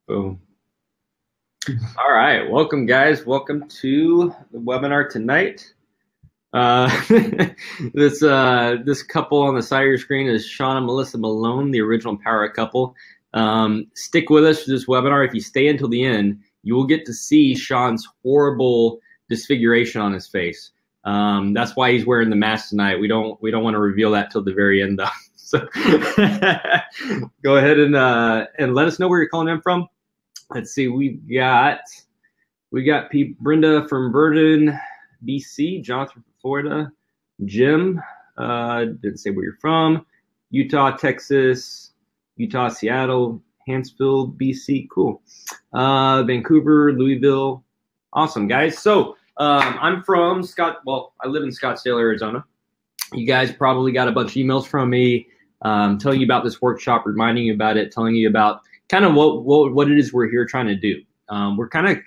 Boom. All right, welcome guys. Welcome to the webinar tonight. Uh, this couple on the side of your screen is Sean and Melissa Malone, the original Power couple. Stick with us for this webinar. If you stay until the end, you will get to see Sean's horrible disfiguration on his face. That's why he's wearing the mask tonight. We don't want to reveal that till the very end, though. So go ahead and let us know where you're calling in from. Let's see, we got Brenda from Verdun, BC, Jonathan from Florida, Jim, didn't say where you're from, Utah, Texas, Utah, Seattle, Hansfield, BC, cool, Vancouver, Louisville, awesome, guys. So I'm from I live in Scottsdale, Arizona. You guys probably got a bunch of emails from me telling you about this workshop, reminding you about it, telling you about kind of what it is we're here trying to do. We're kind of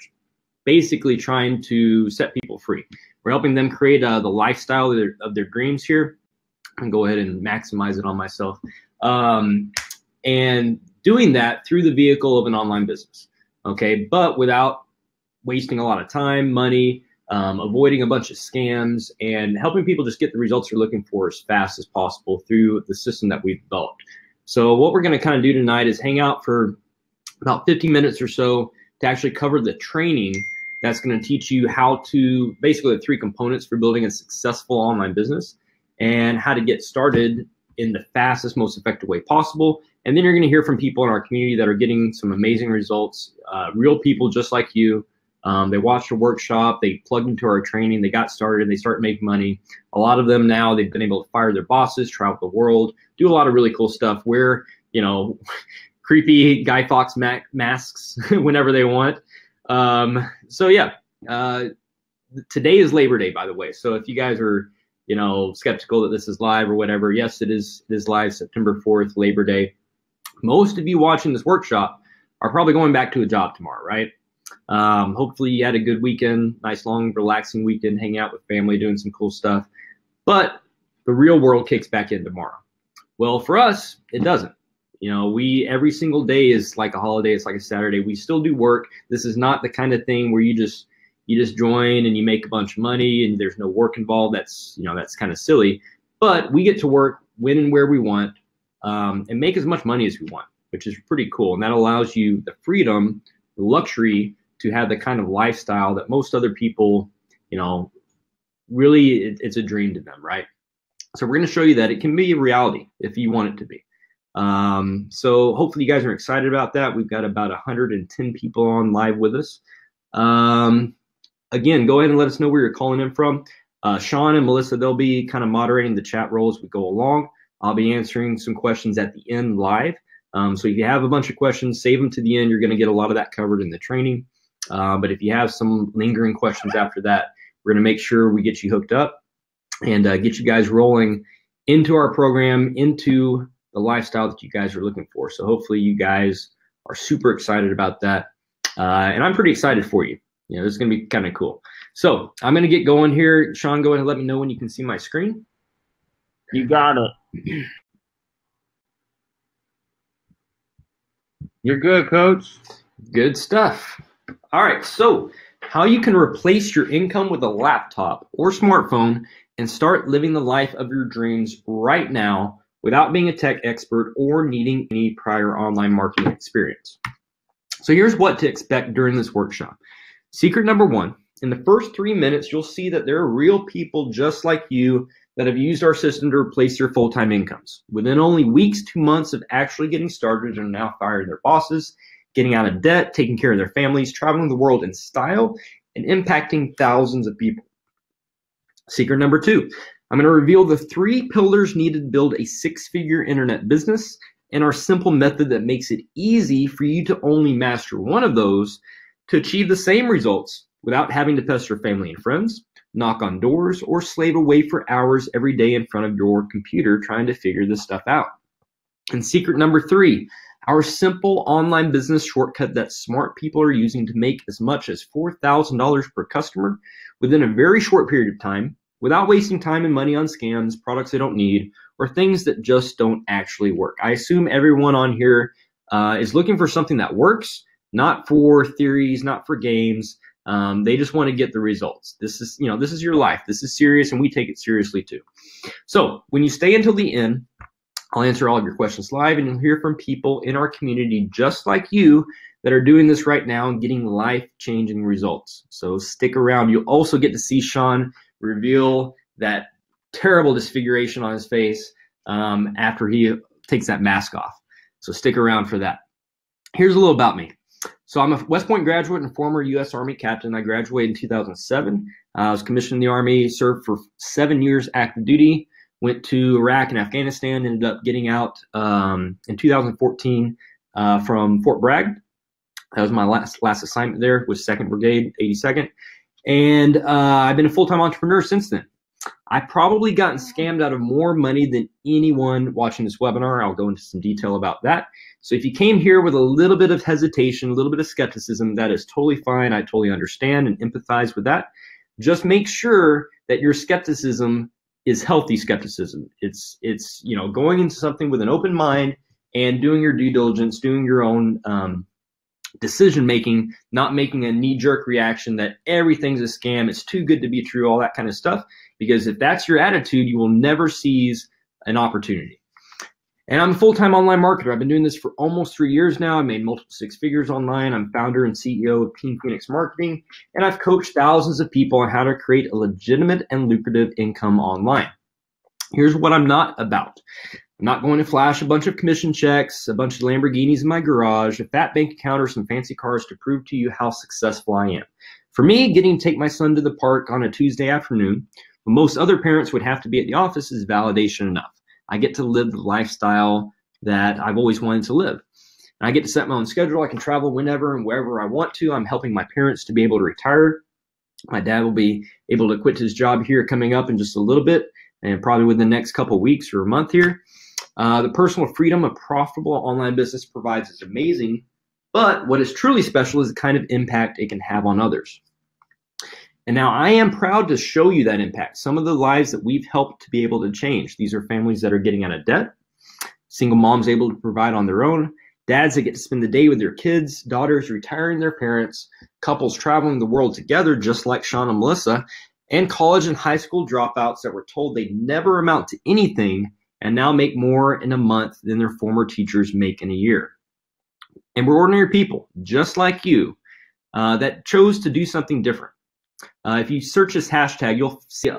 basically trying to set people free. We're helping them create the lifestyle of their dreams here. I can go ahead and maximize it on myself. And doing that through the vehicle of an online business, okay? But without wasting a lot of time, money, avoiding a bunch of scams, and helping people just get the results they're looking for as fast as possible through the system that we've developed. So what we're going to kind of do tonight is hang out for about 50 minutes or so to actually cover the training that's going to teach you how to, basically the 3 components for building a successful online business and how to get started in the fastest, most effective way possible. And then you're going to hear from people in our community that are getting some amazing results, real people just like you. They watched a workshop, they plugged into our training, they got started, and they start making money. A lot of them now, they've been able to fire their bosses, travel the world, do a lot of really cool stuff, wear, creepy Guy Fawkes masks whenever they want. So yeah, today is Labor Day, by the way. So if you guys are, skeptical that this is live or whatever, yes, it is live, September 4th, Labor Day. Most of you watching this workshop are probably going back to a job tomorrow, right? Hopefully you had a good weekend, nice long relaxing weekend, hanging out with family, doing some cool stuff. But the real world kicks back in tomorrow. Well, for us, it doesn't. Every single day is like a holiday. It's like a Saturday. We still do work. This is not the kind of thing where you just join and you make a bunch of money and there's no work involved. That's kind of silly. But we get to work when and where we want, and make as much money as we want, which is pretty cool. And that allows you the freedom, the luxury to have the kind of lifestyle that most other people, really it's a dream to them, right? So we're going to show you that it can be a reality if you want it to be. So hopefully you guys are excited about that. We've got about 110 people on live with us. Again, go ahead and let us know where you're calling in from. Sean and Melissa, they'll be kind of moderating the chat roll as we go along. I'll be answering some questions at the end live. So if you have a bunch of questions, save them to the end. You're going to get a lot of that covered in the training. But if you have some lingering questions after that, we're going to make sure we get you hooked up and get you guys rolling into our program, into the lifestyle that you guys are looking for. So hopefully you guys are super excited about that. And I'm pretty excited for you. This is going to be kind of cool. So I'm going to get going here. Sean, go ahead and let me know when you can see my screen. You got it. You're good, Coach. Good stuff. All right, so how you can replace your income with a laptop or smartphone and start living the life of your dreams right now without being a tech expert or needing any prior online marketing experience. So here's what to expect during this workshop. Secret number 1, in the first 3 minutes, you'll see that there are real people just like you that have used our system to replace their full-time incomes. Within only weeks to months of actually getting started and now firing their bosses, getting out of debt, taking care of their families, traveling the world in style, and impacting thousands of people. Secret number 2, I'm going to reveal the 3 pillars needed to build a 6-figure internet business and our simple method that makes it easy for you to only master one of those to achieve the same results without having to pester family and friends, knock on doors, or slave away for hours every day in front of your computer trying to figure this stuff out. And secret number 3, our simple online business shortcut that smart people are using to make as much as $4,000 per customer within a very short period of time without wasting time and money on scams, products they don't need, or things that just don't actually work. I assume everyone on here is looking for something that works, not for theories, not for games. They just want to get the results. This is your life. This is serious, and we take it seriously too. So when you stay until the end, I'll answer all of your questions live, and you'll hear from people in our community just like you that are doing this right now and getting life-changing results. So stick around. You'll also get to see Sean reveal that terrible disfiguration on his face after he takes that mask off. So stick around for that. Here's a little about me. So I'm a West Point graduate and former U.S. Army captain. I graduated in 2007. I was commissioned in the Army, served for 7 years active duty, went to Iraq and Afghanistan, ended up getting out in 2014 from Fort Bragg. That was my last assignment there with 2nd Brigade, 82nd. And I've been a full-time entrepreneur since then. I've probably gotten scammed out of more money than anyone watching this webinar. I'll go into some detail about that. So if you came here with a little bit of hesitation, a little bit of skepticism, that is totally fine. I totally understand and empathize with that. Just make sure that your skepticism is healthy skepticism. It's going into something with an open mind and doing your due diligence, doing your own decision making, not making a knee-jerk reaction that everything's a scam, it's too good to be true, all that kind of stuff. Because if that's your attitude, you will never seize an opportunity. And I'm a full-time online marketer. I've been doing this for almost 3 years now. I made multiple 6 figures online. I'm founder and CEO of Team Phoenix Marketing, and I've coached thousands of people on how to create a legitimate and lucrative income online. Here's what I'm not about. I'm not going to flash a bunch of commission checks, a bunch of Lamborghinis in my garage, a fat bank account, or some fancy cars to prove to you how successful I am. For me, getting to take my son to the park on a Tuesday afternoon, when most other parents would have to be at the office, is validation enough. I get to live the lifestyle that I've always wanted to live. And I get to set my own schedule. I can travel whenever and wherever I want to. I'm helping my parents to be able to retire. My dad will be able to quit his job here coming up in just a little bit, and probably within the next couple of weeks or a month here. The personal freedom a profitable online business provides is amazing, but what is truly special is the kind of impact it can have on others. And now I am proud to show you that impact. Some of the lives that we've helped to be able to change. These are families that are getting out of debt, single moms able to provide on their own, dads that get to spend the day with their kids, daughters retiring their parents, couples traveling the world together just like Sean and Melissa, and college and high school dropouts that were told they never amount to anything and now make more in a month than their former teachers make in a year. And we're ordinary people, just like you, that chose to do something different. If you search this hashtag, you'll see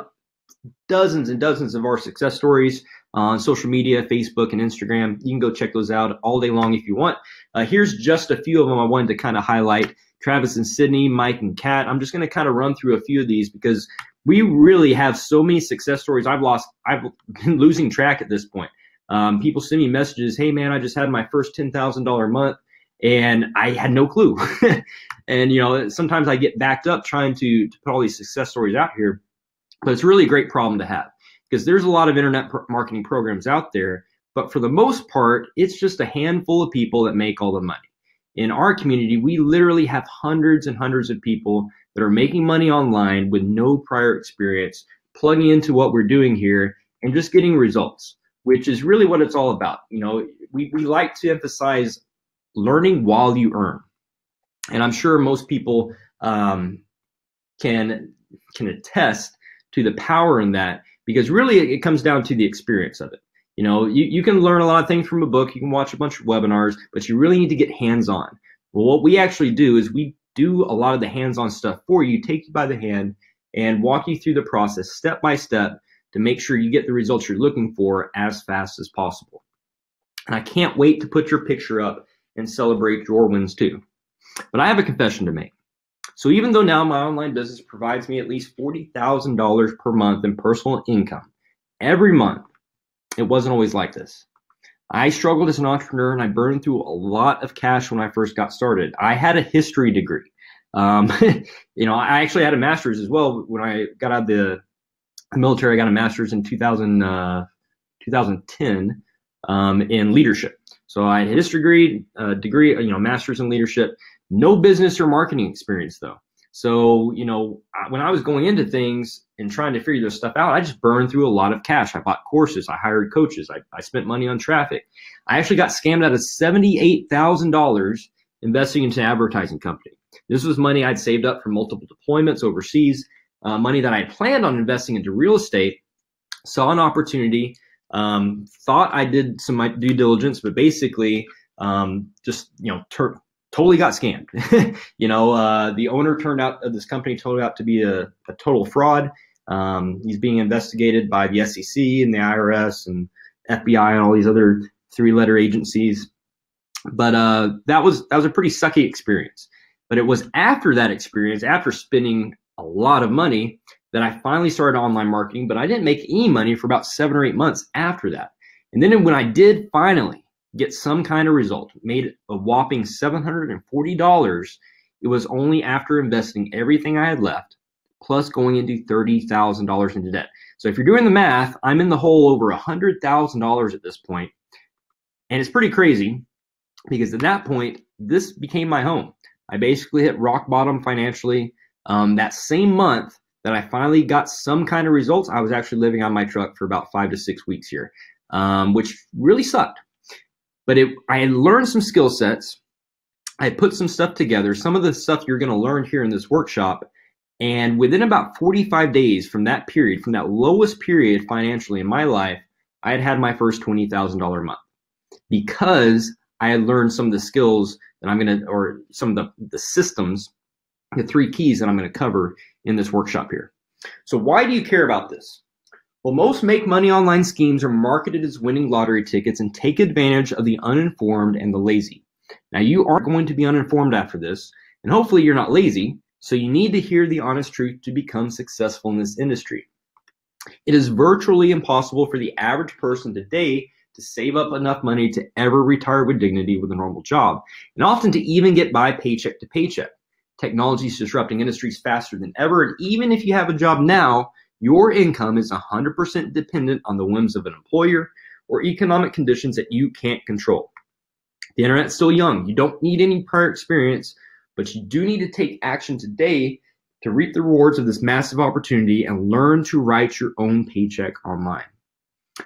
dozens and dozens of our success stories on social media, Facebook and Instagram. You can go check those out all day long if you want. Here's just a few of them I wanted to kind of highlight. Travis and Sydney, Mike and Kat. I'm just going to kind of run through a few of these because we really have so many success stories. I've been losing track at this point. People send me messages, hey man, I just had my first $10,000 month and I had no clue. And sometimes I get backed up trying to put all these success stories out here, but it's really a great problem to have because there's a lot of internet marketing programs out there, but for the most part, it's just a handful of people that make all the money. In our community, we literally have hundreds and hundreds of people that are making money online with no prior experience, plugging into what we're doing here and just getting results, which is really what it's all about. We like to emphasize learning while you earn. And I'm sure most people can attest to the power in that because really it comes down to the experience of it. You can learn a lot of things from a book, you can watch a bunch of webinars, but you really need to get hands-on. Well, what we actually do is we do a lot of the hands-on stuff for you, take you by the hand and walk you through the process step by step to make sure you get the results you're looking for as fast as possible. And I can't wait to put your picture up and celebrate your wins too. But I have a confession to make. So even though now my online business provides me at least $40,000 per month in personal income every month, it wasn't always like this. I struggled as an entrepreneur and I burned through a lot of cash when I first got started. I had a history degree. I actually had a master's as well. When I got out of the military, I got a master's in 2010 in leadership. So I had a history degree, master's in leadership, no business or marketing experience though. So, when I was going into things and trying to figure this stuff out, I just burned through a lot of cash. I bought courses, I hired coaches, I spent money on traffic. I actually got scammed out of $78,000 investing into an advertising company. This was money I'd saved up from multiple deployments overseas, money that I had planned on investing into real estate, saw an opportunity, thought I did some due diligence, but basically just, totally got scammed. The owner of this company turned out to be a total fraud. He's being investigated by the SEC and the IRS and FBI and all these other three-letter agencies. But that was a pretty sucky experience. But it was after that experience, after spending a lot of money, that I finally started online marketing. But I didn't make any money for about 7 or 8 months after that. And then when I did finally get some kind of result, made a whopping $740, it was only after investing everything I had left, plus going into $30,000 into debt. So if you're doing the math, I'm in the hole over $100,000 at this point. And it's pretty crazy because at that point, this became my home. I basically hit rock bottom financially. That same month that I finally got some kind of results, I was actually living on my truck for about 5 to 6 weeks here, which really sucked. But I had learned some skill sets. I had put some stuff together, some of the stuff you're going to learn here in this workshop. And within about 45 days from that period, from that lowest period financially in my life, I had my first $20,000 month because I had learned some of the skills that or some of the systems, the 3 keys that I'm going to cover in this workshop here. So why do you care about this? Well, most make money online schemes are marketed as winning lottery tickets and take advantage of the uninformed and the lazy. Now, you aren't going to be uninformed after this, and hopefully you're not lazy, so you need to hear the honest truth to become successful in this industry. It is virtually impossible for the average person today to save up enough money to ever retire with dignity with a normal job, and often to even get by paycheck to paycheck. Technology is disrupting industries faster than ever, and even if you have a job now, your income is 100% dependent on the whims of an employer or economic conditions that you can't control. The internet's still young. You don't need any prior experience, but you do need to take action today to reap the rewards of this massive opportunity and learn to write your own paycheck online.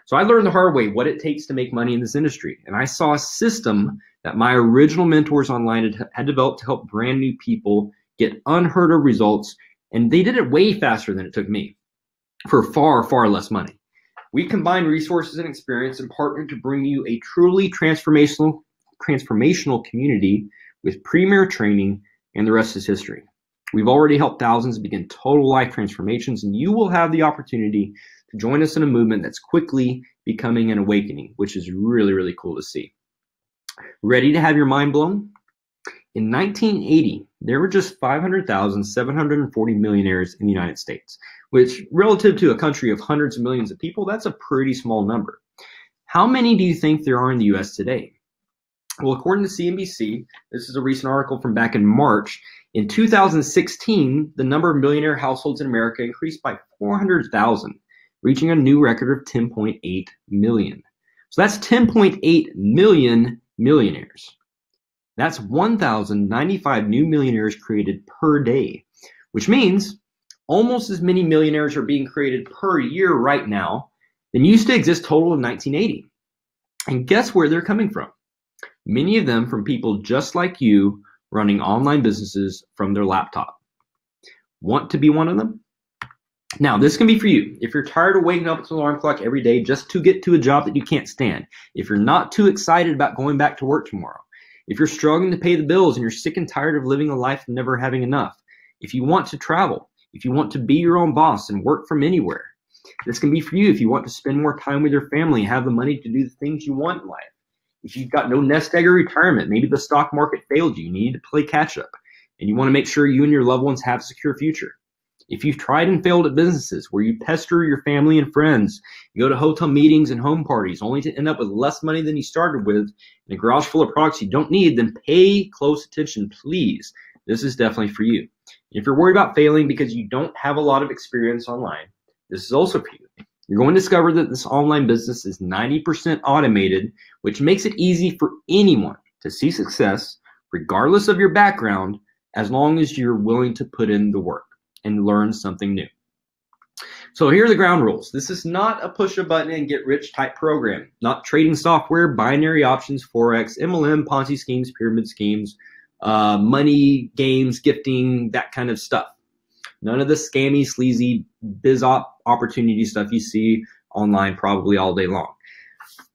So I learned the hard way what it takes to make money in this industry. And I saw a system that my original mentors online had developed to help brand new people get unheard of results. And they did it way faster than it took me for far, far less money. We combined resources and experience and partnered to bring you a truly transformational community with premier training, and the rest is history. We've already helped thousands begin total life transformations, and you will have the opportunity to join us in a movement that's quickly becoming an awakening, which is really, really cool to see. Ready to have your mind blown? In 1980, there were just 500,740 millionaires in the United States, which relative to a country of hundreds of millions of people, that's a pretty small number. How many do you think there are in the US today? Well, according to CNBC, this is a recent article from back in March, in 2016, the number of millionaire households in America increased by 400,000, reaching a new record of 10.8 million. So that's 10.8 million millionaires. That's 1,095 new millionaires created per day, which means almost as many millionaires are being created per year right now than used to exist total in 1980. And guess where they're coming from? Many of them from people just like you running online businesses from their laptop. Want to be one of them? Now, this can be for you. If you're tired of waking up to the alarm clock every day just to get to a job that you can't stand, if you're not too excited about going back to work tomorrow, if you're struggling to pay the bills and you're sick and tired of living a life and never having enough, if you want to travel, if you want to be your own boss and work from anywhere, this can be for you if you want to spend more time with your family and have the money to do the things you want in life. If you've got no nest egg or retirement, maybe the stock market failed you need to play catch up, and you want to make sure you and your loved ones have a secure future. If you've tried and failed at businesses where you pester your family and friends, you go to hotel meetings and home parties only to end up with less money than you started with, and a garage full of products you don't need, then pay close attention, please. This is definitely for you. If you're worried about failing because you don't have a lot of experience online, this is also for you. You're going to discover that this online business is 90% automated, which makes it easy for anyone to see success, regardless of your background, as long as you're willing to put in the work and learn something new. So here are the ground rules. This is not a push a button and get rich type program, not trading software, binary options, Forex, MLM, Ponzi schemes, pyramid schemes, money, games, gifting, that kind of stuff. None of the scammy, sleazy biz opportunity stuff you see online probably all day long.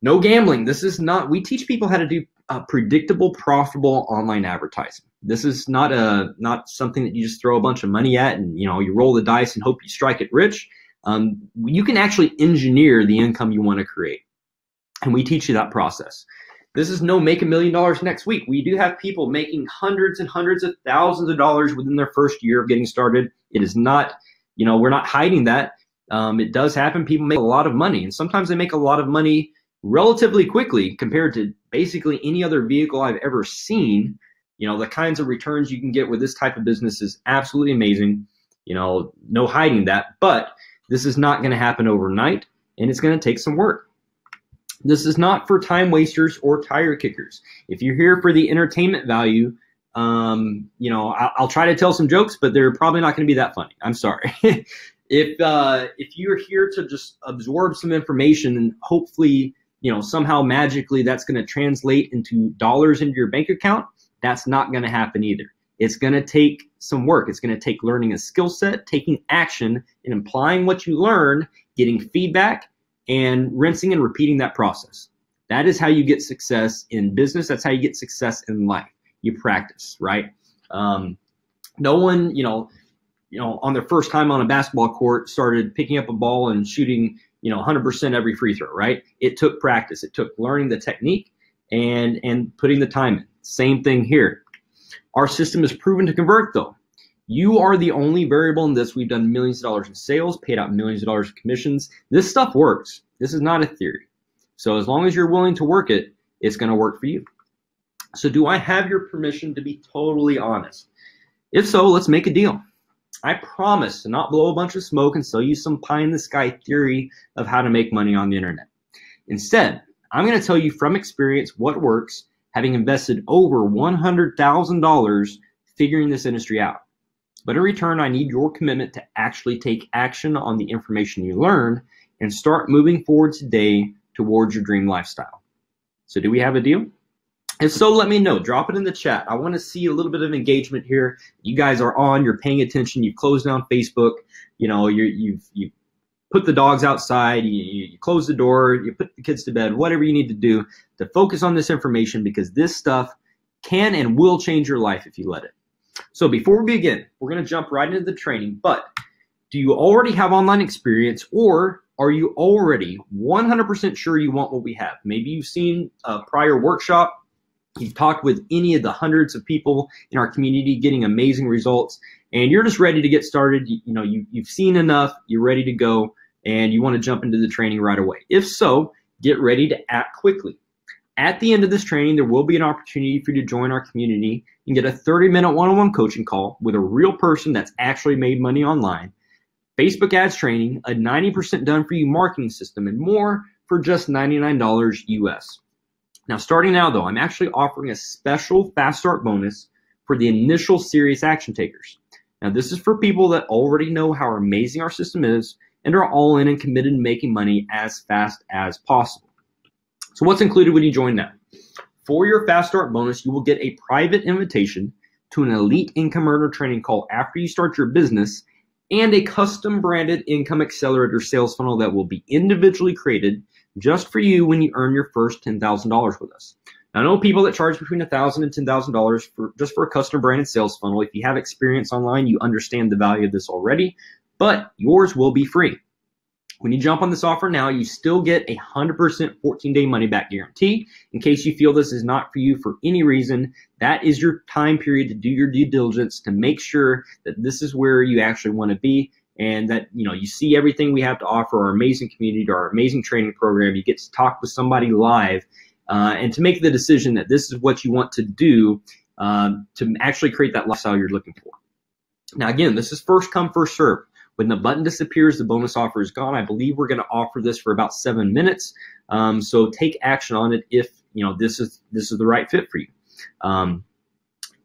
No gambling. This is not, we teach people how to do predictable, profitable online advertising. This is not something that you just throw a bunch of money at and you roll the dice and hope you strike it rich. You can actually engineer the income you want to create. And we teach you that process. This is no make $1 million next week. We do have people making hundreds and hundreds of thousands of dollars within their first year of getting started. It is not, we're not hiding that. It does happen. People make a lot of money, and sometimes they make a lot of money relatively quickly compared to basically any other vehicle I've ever seen. The kinds of returns you can get with this type of business is absolutely amazing. No hiding that, but this is not going to happen overnight, and it's going to take some work. This is not for time wasters or tire kickers. If you're here for the entertainment value, I'll try to tell some jokes, but they're probably not going to be that funny. I'm sorry. If you're here to just absorb some information and hopefully, somehow magically that's going to translate into dollars into your bank account, that's not going to happen either. It's going to take some work. It's going to take learning a skill set, taking action, and applying what you learn, getting feedback, and rinsing and repeating that process. That is how you get success in business. That's how you get success in life. You practice, right? No one, on their first time on a basketball court started picking up a ball and shooting, 100% every free throw, right? It took practice. It took learning the technique and putting the time in. Same thing here. Our system is proven to convert, though. You are the only variable in this. We've done millions of dollars in sales, paid out millions of dollars in commissions. This stuff works. This is not a theory. So as long as you're willing to work it, it's going to work for you. So do I have your permission to be totally honest? If so, let's make a deal. I promise to not blow a bunch of smoke and sell you some pie in the sky theory of how to make money on the internet. Instead, I'm going to tell you from experience what works, having invested over $100,000 figuring this industry out. But in return, I need your commitment to actually take action on the information you learn and start moving forward today towards your dream lifestyle. So do we have a deal? If so, let me know. Drop it in the chat. I want to see a little bit of engagement here. You guys are on. You're paying attention. You've closed down Facebook. You've put the dogs outside. You close the door. You put the kids to bed. Whatever you need to do to focus on this information, because this stuff can and will change your life if you let it. So before we begin, we're going to jump right into the training. But do you already have online experience, or are you already 100% sure you want what we have? Maybe you've seen a prior workshop. You've talked with any of the hundreds of people in our community getting amazing results, and you're just ready to get started. You've seen enough, you're ready to go, and you want to jump into the training right away. If so, get ready to act quickly. At the end of this training, there will be an opportunity for you to join our community and get a 30-minute one-on-one coaching call with a real person that's actually made money online, Facebook ads training, a 90% done for you marketing system, and more for just $99 US. Now, starting now, though, I'm actually offering a special Fast Start bonus for the initial serious action takers. Now, this is for people that already know how amazing our system is and are all in and committed to making money as fast as possible. So what's included when you join now? For your Fast Start bonus, you will get a private invitation to an elite income earner training call after you start your business, and a custom branded income accelerator sales funnel that will be individually created just for you when you earn your first $10,000 with us. Now, I know people that charge between $1,000 and $10,000 just for a custom branded sales funnel. If you have experience online, you understand the value of this already, but yours will be free. When you jump on this offer now, you still get a 100% 14-day money-back guarantee. In case you feel this is not for you for any reason, that is your time period to do your due diligence to make sure that this is where you actually want to be, and that you see everything we have to offer, our amazing community, our amazing training program. You get to talk with somebody live, and to make the decision that this is what you want to do to actually create that lifestyle you're looking for. Now, again, this is first come, first serve. When the button disappears, the bonus offer is gone. I believe we're going to offer this for about 7 minutes. So take action on it if this is the right fit for you.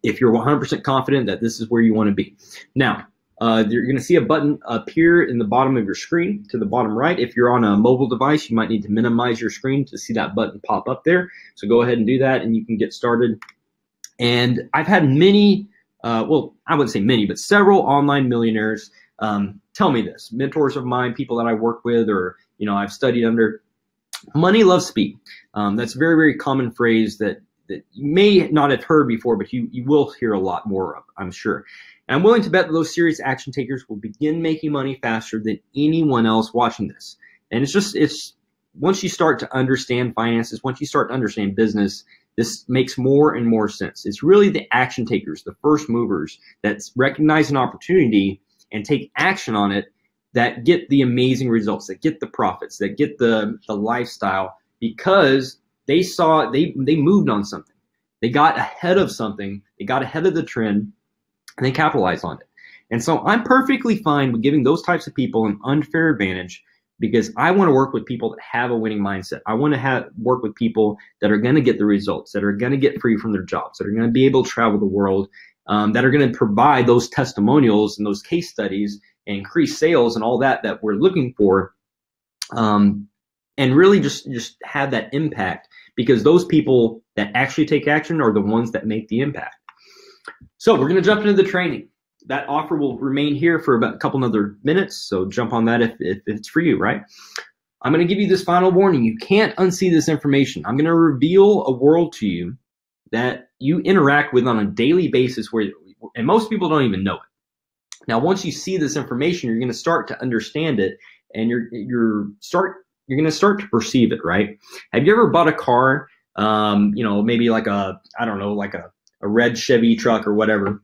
If you're 100% confident that this is where you want to be. Now, you're going to see a button appear in the bottom of your screen to the bottom right. If you're on a mobile device, you might need to minimize your screen to see that button pop up there. So go ahead and do that, and you can get started And I've had many, well, I wouldn't say many, but several online millionaires tell me this. Mentors of mine, people that I work with, or I've studied under. Money loves speed. That's a very, very common phrase that you may not have heard before, but you will hear a lot more of, I'm sure. And I'm willing to bet that those serious action takers will begin making money faster than anyone else watching this. And it's once you start to understand finances, once you start to understand business, this makes more and more sense. It's really the action takers, the first movers that recognize an opportunity and take action on it that get the amazing results, that get the profits, that get the lifestyle, because they moved on something. They got ahead of something. They got ahead of the trend, and they capitalized on it. And so I'm perfectly fine with giving those types of people an unfair advantage, because I want to work with people that have a winning mindset. I want to work with people that are going to get the results, that are going to get free from their jobs, that are going to be able to travel the world, that are going to provide those testimonials and those case studies and increase sales and all that we're looking for, and really just have that impact, because those people that actually take action are the ones that make the impact. So we're going to jump into the training. That offer will remain here for about a couple other minutes, so jump on that if it's for you, right? I'm going to give you this final warning. You can't unsee this information. I'm going to reveal a world to you that you interact with on a daily basis, and most people don't even know it. Now, once you see this information, you're going to start to understand it, and you're going to start to perceive it, right? Have you ever bought a car, maybe like a red Chevy truck or whatever,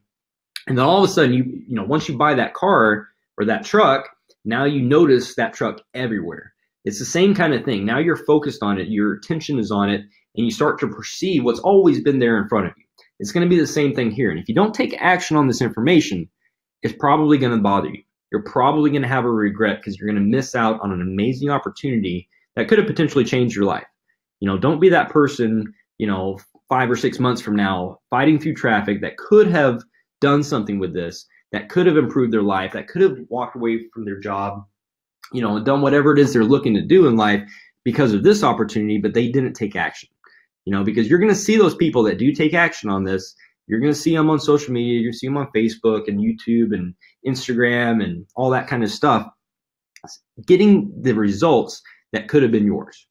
and then all of a sudden, once you buy that car or that truck, now you notice that truck everywhere. It's the same kind of thing. Now you're focused on it, your attention is on it, and you start to perceive what's always been there in front of you. It's going to be the same thing here. And if you don't take action on this information, it's probably going to bother you. You're probably going to have a regret, because you're going to miss out on an amazing opportunity that could have potentially changed your life. Don't be that person, 5 or 6 months from now, fighting through traffic, that could have done something with this, that could have improved their life, that could have walked away from their job, and done whatever it is they're looking to do in life because of this opportunity, but they didn't take action. Because you're going to see those people that do take action on this. You're going to see them on social media. You're going to see them on Facebook and YouTube and Instagram and all that kind of stuff, getting the results that could have been yours.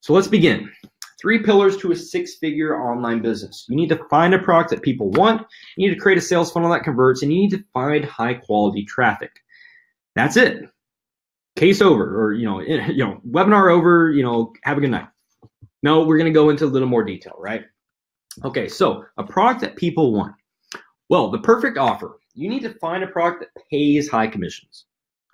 So let's begin. 3 pillars to a 6-figure online business. You need to find a product that people want. You need to create a sales funnel that converts, and you need to find high quality traffic. That's it. Case over, or webinar over. Have a good night. No, we're going to go into a little more detail, right? Okay, so a product that people want. Well, the perfect offer. You need to find a product that pays high commissions.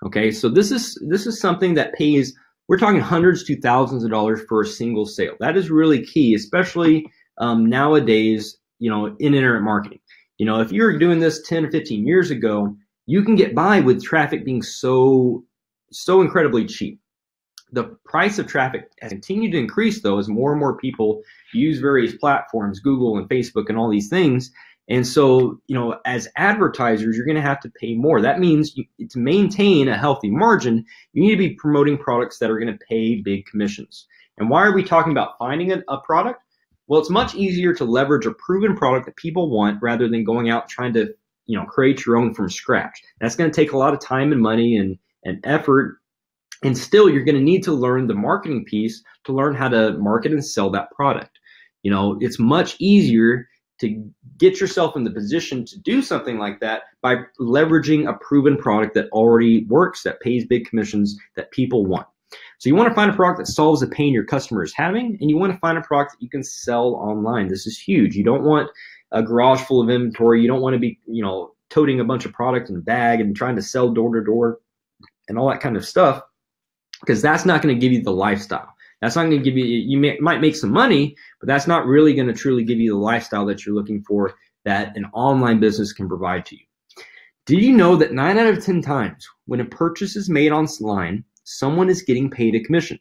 Okay, so this is something that pays. We're talking hundreds to thousands of dollars for a single sale. That is really key, especially nowadays, in internet marketing. If you were doing this 10 or 15 years ago, you can get by with traffic being so incredibly cheap. The price of traffic has continued to increase, though, as more and more people use various platforms, Google and Facebook and all these things. And so, as advertisers, you're going to have to pay more. That means to maintain a healthy margin, you need to be promoting products that are going to pay big commissions. And why are we talking about finding a product? Well, it's much easier to leverage a proven product that people want rather than going out trying to, create your own from scratch. That's going to take a lot of time and money and effort. And still, you're going to need to learn the marketing piece to learn how to market and sell that product. It's much easier to get yourself in the position to do something like that by leveraging a proven product that already works, that pays big commissions, that people want. So you want to find a product that solves a pain your customer is having, and you want to find a product that you can sell online. This is huge. You don't want a garage full of inventory. You don't want to be, toting a bunch of product in a bag and trying to sell door to door and all that kind of stuff, because that's not going to give you the lifestyle. That's not going to give you, might make some money, but that's not really going to truly give you the lifestyle that you're looking for, that an online business can provide to you. Did you know that 9 out of 10 times when a purchase is made online, someone is getting paid a commission?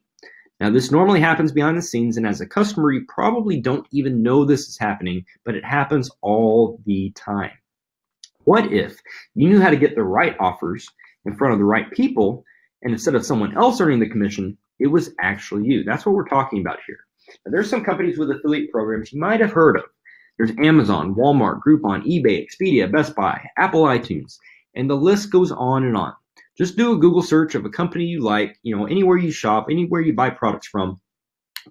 Now, this normally happens behind the scenes, and as a customer, you probably don't even know this is happening, but it happens all the time. What if you knew how to get the right offers in front of the right people, and instead of someone else earning the commission, it was actually you? That's what we're talking about here. Now, there's some companies with affiliate programs you might have heard of. There's Amazon, Walmart, Groupon, eBay, Expedia, Best Buy, Apple iTunes, and the list goes on and on. Just do a Google search of a company you like, anywhere you shop, anywhere you buy products from,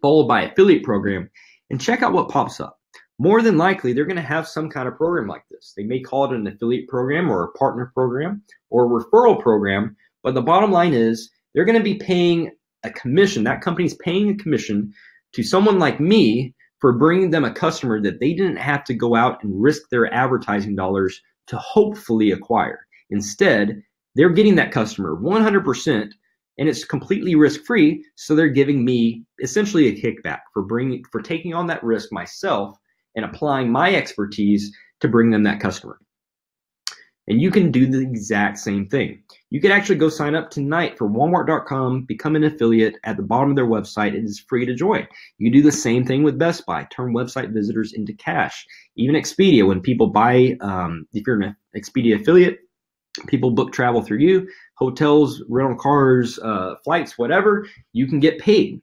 followed by affiliate program, and check out what pops up. More than likely, they're going to have some kind of program like this. They may call it an affiliate program or a partner program or a referral program, but the bottom line is they're going to be paying a commission. That company's paying a commission to someone like me for bringing them a customer that they didn't have to go out and risk their advertising dollars to hopefully acquire. Instead, they're getting that customer 100%, and it's completely risk-free, so they're giving me essentially a kickback for taking on that risk myself and applying my expertise to bring them that customer. And you can do the exact same thing. You could actually go sign up tonight for Walmart.com, become an affiliate at the bottom of their website. It is free to join. You do the same thing with Best Buy, turn website visitors into cash. Even Expedia, when people buy, if you're an Expedia affiliate, people book travel through you, hotels, rental cars, flights, whatever, you can get paid.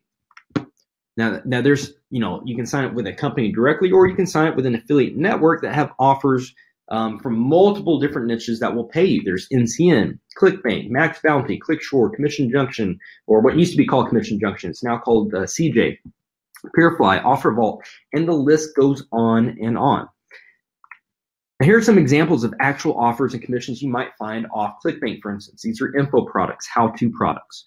Now there's, you can sign up with a company directly, or you can sign up with an affiliate network that have offers from multiple different niches that will pay you. There's NCN, ClickBank, Max Bounty, ClickShore, Commission Junction, or what used to be called Commission Junction. It's now called CJ, PeerFly, OfferVault, and the list goes on and on. Here are some examples of actual offers and commissions you might find off ClickBank, for instance. These are info products, how-to products.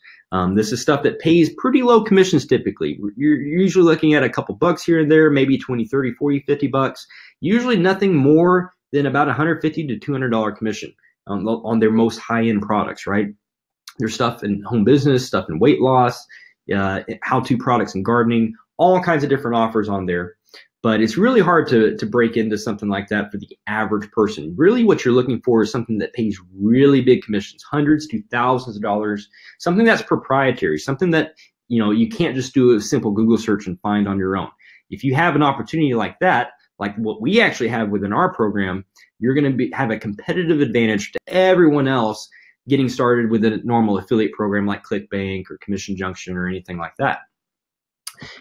This is stuff that pays pretty low commissions typically. You're usually looking at a couple bucks here and there, maybe 20, 30, 40, 50 bucks. Usually nothing more than about $150 to $200 commission on their most high-end products, right? There's stuff in home business, stuff in weight loss, how-to products in gardening, all kinds of different offers on there. But it's really hard to break into something like that for the average person. Really what you're looking for is something that pays really big commissions, hundreds to thousands of dollars, something that's proprietary, something that you can't just do a simple Google search and find on your own. If you have an opportunity like that, like what we actually have within our program, you're going to have a competitive advantage to everyone else getting started with a normal affiliate program like ClickBank or Commission Junction or anything like that.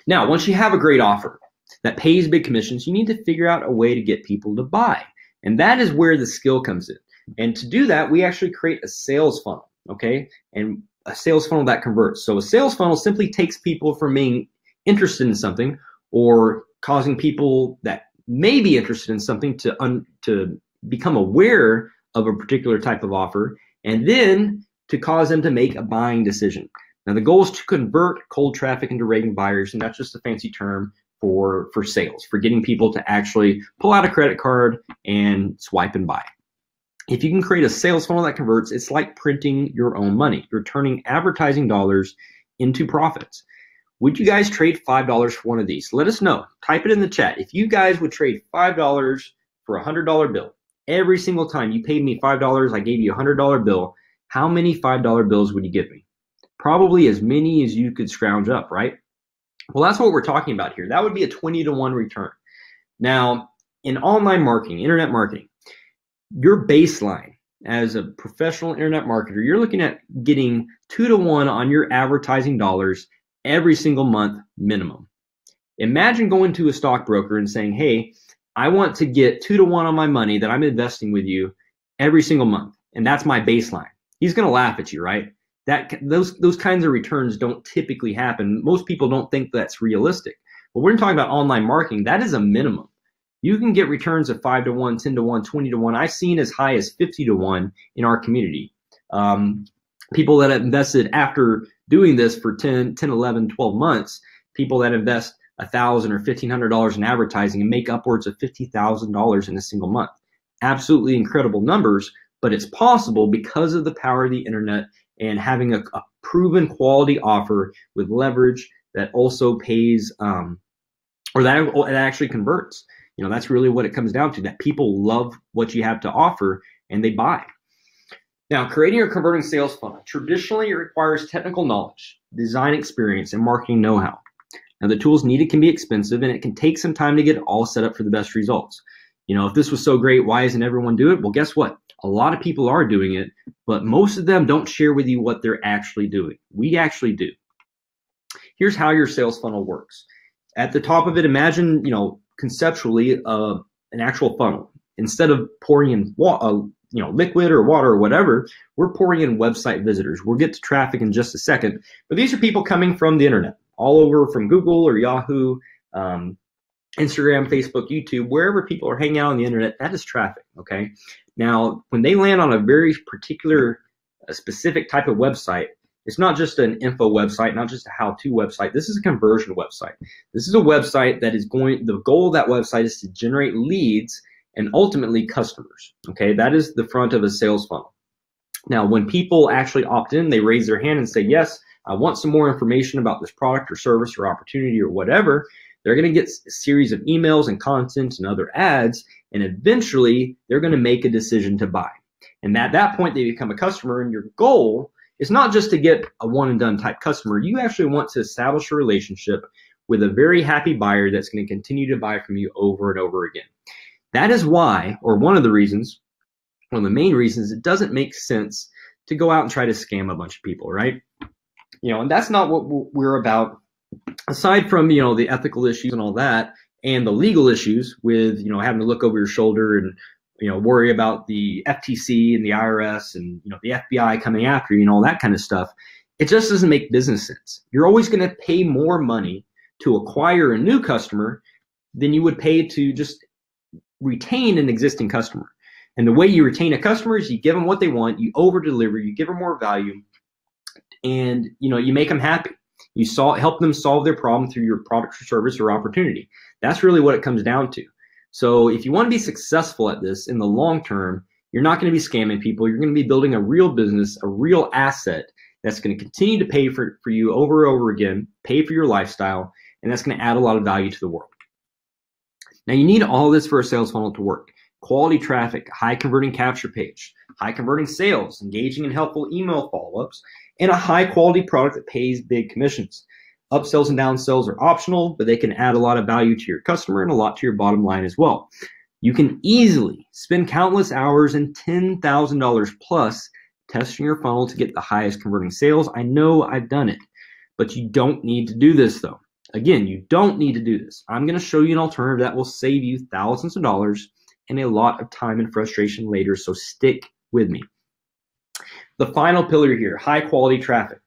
Now, once you have a great offer that pays big commissions, you need to figure out a way to get people to buy. And that is where the skill comes in. And to do that, we actually create a sales funnel, okay? And a sales funnel that converts. So a sales funnel simply takes people from being interested in something or causing people that may be interested in something to become aware of a particular type of offer, and then to cause them to make a buying decision. Now, the goal is to convert cold traffic into raving buyers, and that's just a fancy term for sales, for getting people to actually pull out a credit card and swipe and buy. If you can create a sales funnel that converts, it's like printing your own money. You're turning advertising dollars into profits. Would you guys trade $5 for one of these? Let us know. Type it in the chat. If you guys would trade $5 for a $100 bill, every single time you paid me $5, I gave you a $100 bill, how many $5 bills would you give me? Probably as many as you could scrounge up, right? Well, that's what we're talking about here. That would be a 20-to-1 return. Now, in online marketing, internet marketing, your baseline as a professional internet marketer, you're looking at getting 2-to-1 on your advertising dollars every single month minimum. Imagine going to a stockbroker and saying, hey, I want to get 2-to-1 on my money that I'm investing with you every single month. And that's my baseline. He's going to laugh at you, right? Those kinds of returns don't typically happen. Most people don't think that's realistic. But we're talking about online marketing. That is a minimum. You can get returns of 5-to-1, 10-to-1, 20-to-1. I've seen as high as 50-to-1 in our community. People that have invested after doing this for 10, 11, 12 months, people that invest $1,000 or $1,500 in advertising and make upwards of $50,000 in a single month. Absolutely incredible numbers, but it's possible because of the power of the internet and having a proven quality offer with leverage that also pays, or that it actually converts. That's really what it comes down to, that people love what you have to offer and they buy. Now, creating or converting sales funnel traditionally requires technical knowledge, design experience, and marketing know-how. Now, the tools needed can be expensive, and it can take some time to get it all set up for the best results. If this was so great, why isn't everyone doing it? Well, guess what? A lot of people are doing it, but most of them don't share with you what they're actually doing. We actually do. Here's how your sales funnel works. At the top of it, imagine, conceptually an actual funnel. Instead of pouring in liquid or water or whatever, we're pouring in website visitors. We'll get to traffic in just a second, but these are people coming from the internet, all over from Google or Yahoo, Instagram, Facebook, YouTube, wherever people are hanging out on the internet, that is traffic, okay? Now, when they land on a very particular, specific type of website, it's not just an info website, not just a how-to website. This is a conversion website. This is a website that is the goal of that website is to generate leads and ultimately customers, okay? That is the front of a sales funnel. Now, when people actually opt in, they raise their hand and say, yes, I want some more information about this product or service or opportunity or whatever. They're going to get a series of emails and content and other ads, and eventually they're going to make a decision to buy. And at that point, they become a customer, and your goal is not just to get a one and done type customer. You actually want to establish a relationship with a very happy buyer that's going to continue to buy from you over and over again. That is why, or one of the main reasons, it doesn't make sense to go out and try to scam a bunch of people, right? And that's not what we're about. Aside from, the ethical issues and all that, and the legal issues with, having to look over your shoulder and, worry about the FTC and the IRS and, the FBI coming after you and all that kind of stuff, it just doesn't make business sense. You're always going to pay more money to acquire a new customer than you would pay to just retain an existing customer. And the way you retain a customer is you give them what they want, you over deliver, you give them more value, and, you make them happy. You help them solve their problem through your product or service or opportunity. That's really what it comes down to. So if you want to be successful at this in the long term, you're not going to be scamming people. You're going to be building a real business, a real asset that's going to continue to pay for you over and over again, pay for your lifestyle, and that's going to add a lot of value to the world. Now, you need all this for a sales funnel to work. Quality traffic, high converting capture page, high converting sales, engaging and helpful email follow-ups, and a high quality product that pays big commissions. Upsells and downsells are optional, but they can add a lot of value to your customer and a lot to your bottom line as well. You can easily spend countless hours and $10,000 plus testing your funnel to get the highest converting sales. I know I've done it, but you don't need to do this though. Again, you don't need to do this. I'm going to show you an alternative that will save you thousands of dollars and a lot of time and frustration later, so stick with me. The final pillar here, high quality traffic.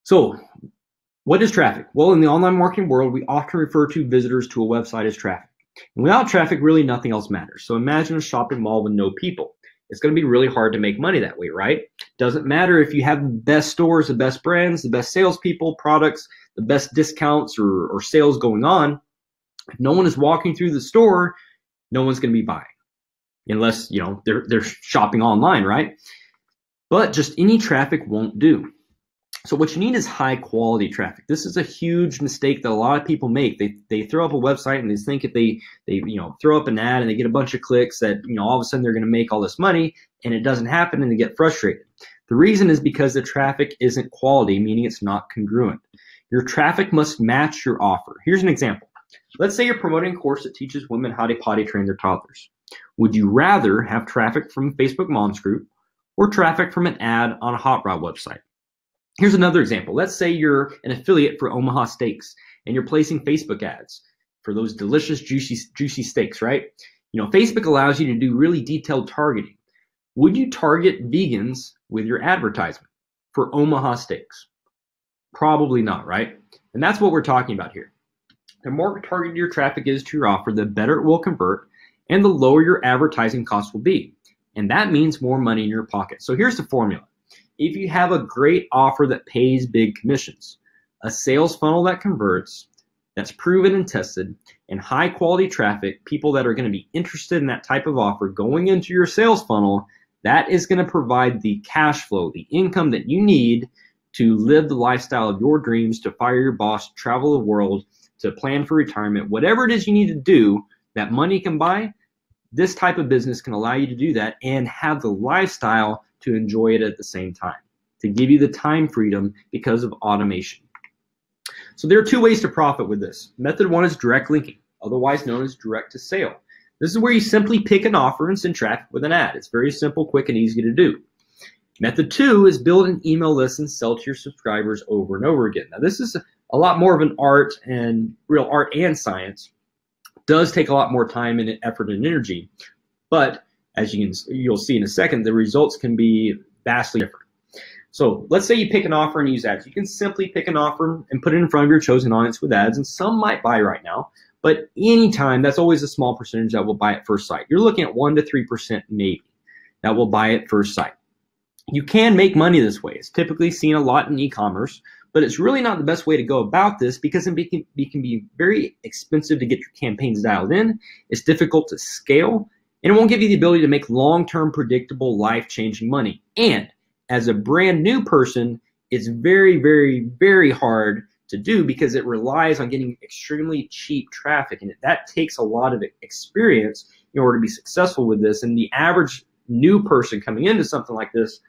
So what is traffic? Well, in the online marketing world, we often refer to visitors to a website as traffic. And without traffic, really nothing else matters. So imagine a shopping mall with no people. It's going to be really hard to make money that way, right? Doesn't matter if you have the best stores, the best brands, the best salespeople, products, the best discounts or sales going on. If no one is walking through the store, no one's going to be buying. Unless, they're shopping online, right? But just any traffic won't do. So what you need is high quality traffic. This is a huge mistake that a lot of people make. They throw up a website and they think if they throw up an ad and they get a bunch of clicks that, all of a sudden they're going to make all this money, and it doesn't happen and they get frustrated. The reason is because the traffic isn't quality, meaning it's not congruent. Your traffic must match your offer. Here's an example. Let's say you're promoting a course that teaches women how to potty train their toddlers. Would you rather have traffic from a Facebook Moms group or traffic from an ad on a Hot Rod website? Here's another example. Let's say you're an affiliate for Omaha Steaks and you're placing Facebook ads for those delicious, juicy steaks, right? Facebook allows you to do really detailed targeting. Would you target vegans with your advertisement for Omaha Steaks? Probably not, right? And that's what we're talking about here. The more targeted your traffic is to your offer, the better it will convert and the lower your advertising costs will be. And that means more money in your pocket. So here's the formula. If you have a great offer that pays big commissions, a sales funnel that converts, that's proven and tested, and high quality traffic, people that are going to be interested in that type of offer going into your sales funnel, that is going to provide the cash flow, the income that you need to live the lifestyle of your dreams, to fire your boss, travel the world, to plan for retirement, whatever it is you need to do that money can buy. This type of business can allow you to do that and have the lifestyle to enjoy it at the same time, to give you the time freedom because of automation. So there are two ways to profit with this. Method one is direct linking, otherwise known as direct to sale. This is where you simply pick an offer and send traffic with an ad. It's very simple, quick, and easy to do. Method two is build an email list and sell to your subscribers over and over again. Now this is a lot more of an art and real art and science, Does take a lot more time and effort and energy, but as you'll see in a second, the results can be vastly different. So let's say you pick an offer and use ads. You can simply pick an offer and put it in front of your chosen audience with ads, and some might buy right now, but anytime, that's always a small percentage that will buy at first sight. You're looking at 1 to 3% maybe that will buy at first sight. You can make money this way. It's typically seen a lot in e-commerce, but it's really not the best way to go about this because it can be very expensive to get your campaigns dialed in. It's difficult to scale, and it won't give you the ability to make long-term, predictable, life-changing money. And as a brand new person, it's very, very, very hard to do because it relies on getting extremely cheap traffic, and that takes a lot of experience in order to be successful with this. And the average new person coming into something like this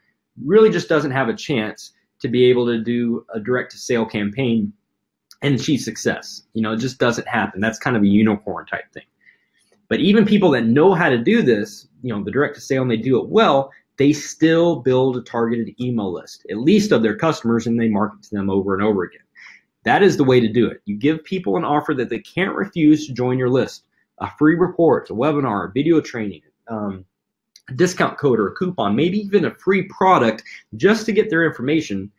really just doesn't have a chance to be able to do a direct-to-sale campaign and achieve success. It just doesn't happen. That's kind of a unicorn type thing. But even people that know how to do this, the direct-to-sale, and they do it well, they still build a targeted email list, at least of their customers, and they market to them over and over again. That is the way to do it. You give people an offer that they can't refuse to join your list, a free report, a webinar, a video training, a discount code or a coupon, maybe even a free product just to get their information.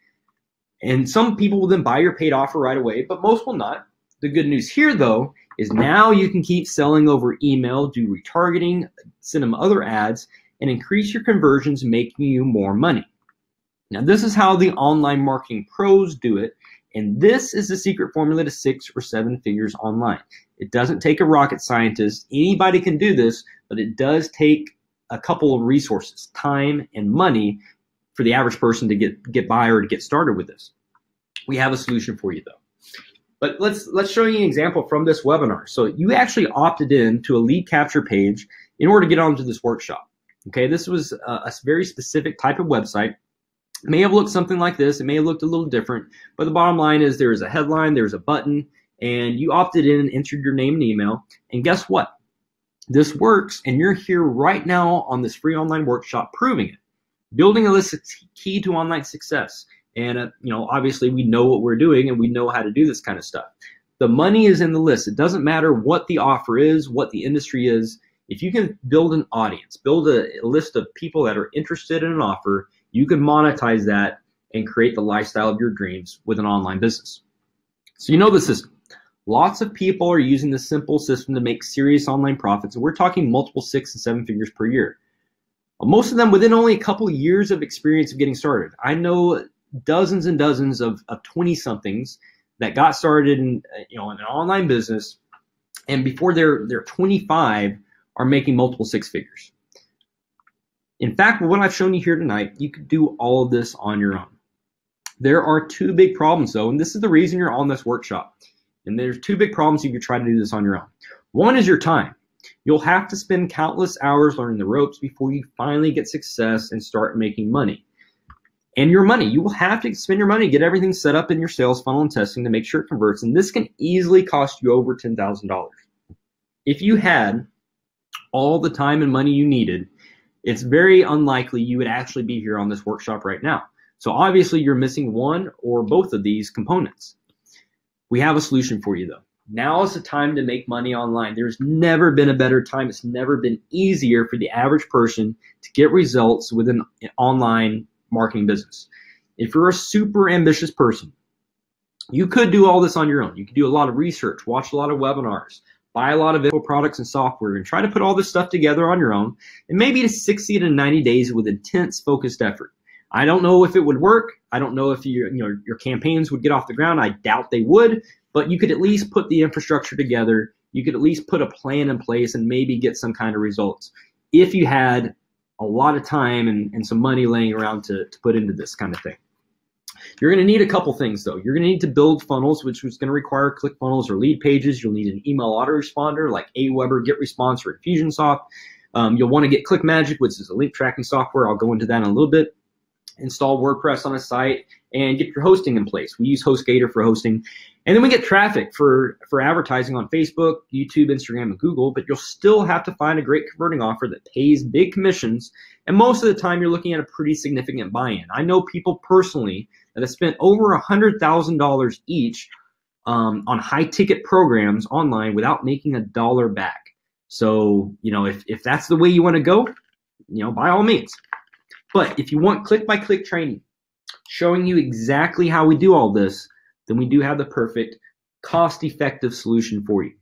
And some people will then buy your paid offer right away, but most will not. The good news here, though, is now you can keep selling over email, do retargeting, send them other ads, and increase your conversions, making you more money. Now, this is how the online marketing pros do it, and this is the secret formula to 6 or 7 figures online. It doesn't take a rocket scientist. Anybody can do this, but it does take a couple of resources, time and money, for the average person to get by or to get started with this. We have a solution for you, though. But let's show you an example from this webinar. So you actually opted in to a lead capture page in order to get onto this workshop. Okay, this was a very specific type of website. It may have looked something like this. It may have looked a little different, but the bottom line is there is a headline, there's a button, and you opted in and entered your name and email. And guess what? This works, and you're here right now on this free online workshop proving it. Building a list is key to online success. And obviously we know what we're doing and we know how to do this kind of stuff. The money is in the list. It doesn't matter what the offer is, what the industry is. If you can build an audience, build a list of people that are interested in an offer, you can monetize that and create the lifestyle of your dreams with an online business. So you know the system. Lots of people are using this simple system to make serious online profits, and we're talking multiple 6 and 7 figures per year. Most of them within only a couple of years of experience of getting started. I know dozens and dozens of 20-somethings that got started in an online business, and before they're 25 are making multiple 6 figures. In fact, what I've shown you here tonight, you could do all of this on your own. There are 2 big problems, though, and this is the reason you're on this workshop. And there's 2 big problems if you try to do this on your own. One is your time. You'll have to spend countless hours learning the ropes before you finally get success and start making money. And your money, you will have to spend your money, get everything set up in your sales funnel and testing to make sure it converts. And this can easily cost you over $10,000. If you had all the time and money you needed, it's very unlikely you would actually be here on this workshop right now. So obviously you're missing one or both of these components. We have a solution for you, though. Now is the time to make money online. There's never been a better time. It's never been easier for the average person to get results with an online marketing business. If you're a super ambitious person, you could do all this on your own. You could do a lot of research, watch a lot of webinars, buy a lot of info products and software, and try to put all this stuff together on your own, and maybe to 60 to 90 days with intense, focused effort. I don't know if it would work. I don't know if your campaigns would get off the ground. I doubt they would, but you could at least put the infrastructure together. You could at least put a plan in place and maybe get some kind of results if you had a lot of time and some money laying around to put into this kind of thing. You're going to need a couple things, though. You're going to need to build funnels, which is going to require ClickFunnels or lead pages. You'll need an email autoresponder like Aweber, GetResponse, or Infusionsoft. You'll want to get ClickMagick, which is a link tracking software. I'll go into that in a little bit. Install WordPress on a site and get your hosting in place. We use HostGator for hosting. And then we get traffic for advertising on Facebook, YouTube, Instagram, and Google, but you'll still have to find a great converting offer that pays big commissions. And most of the time, you're looking at a pretty significant buy-in. I know people personally that have spent over $100,000 each on high ticket programs online without making a dollar back. So, if that's the way you want to go, by all means. But if you want click-by-click training, showing you exactly how we do all this, then we do have the perfect cost-effective solution for you.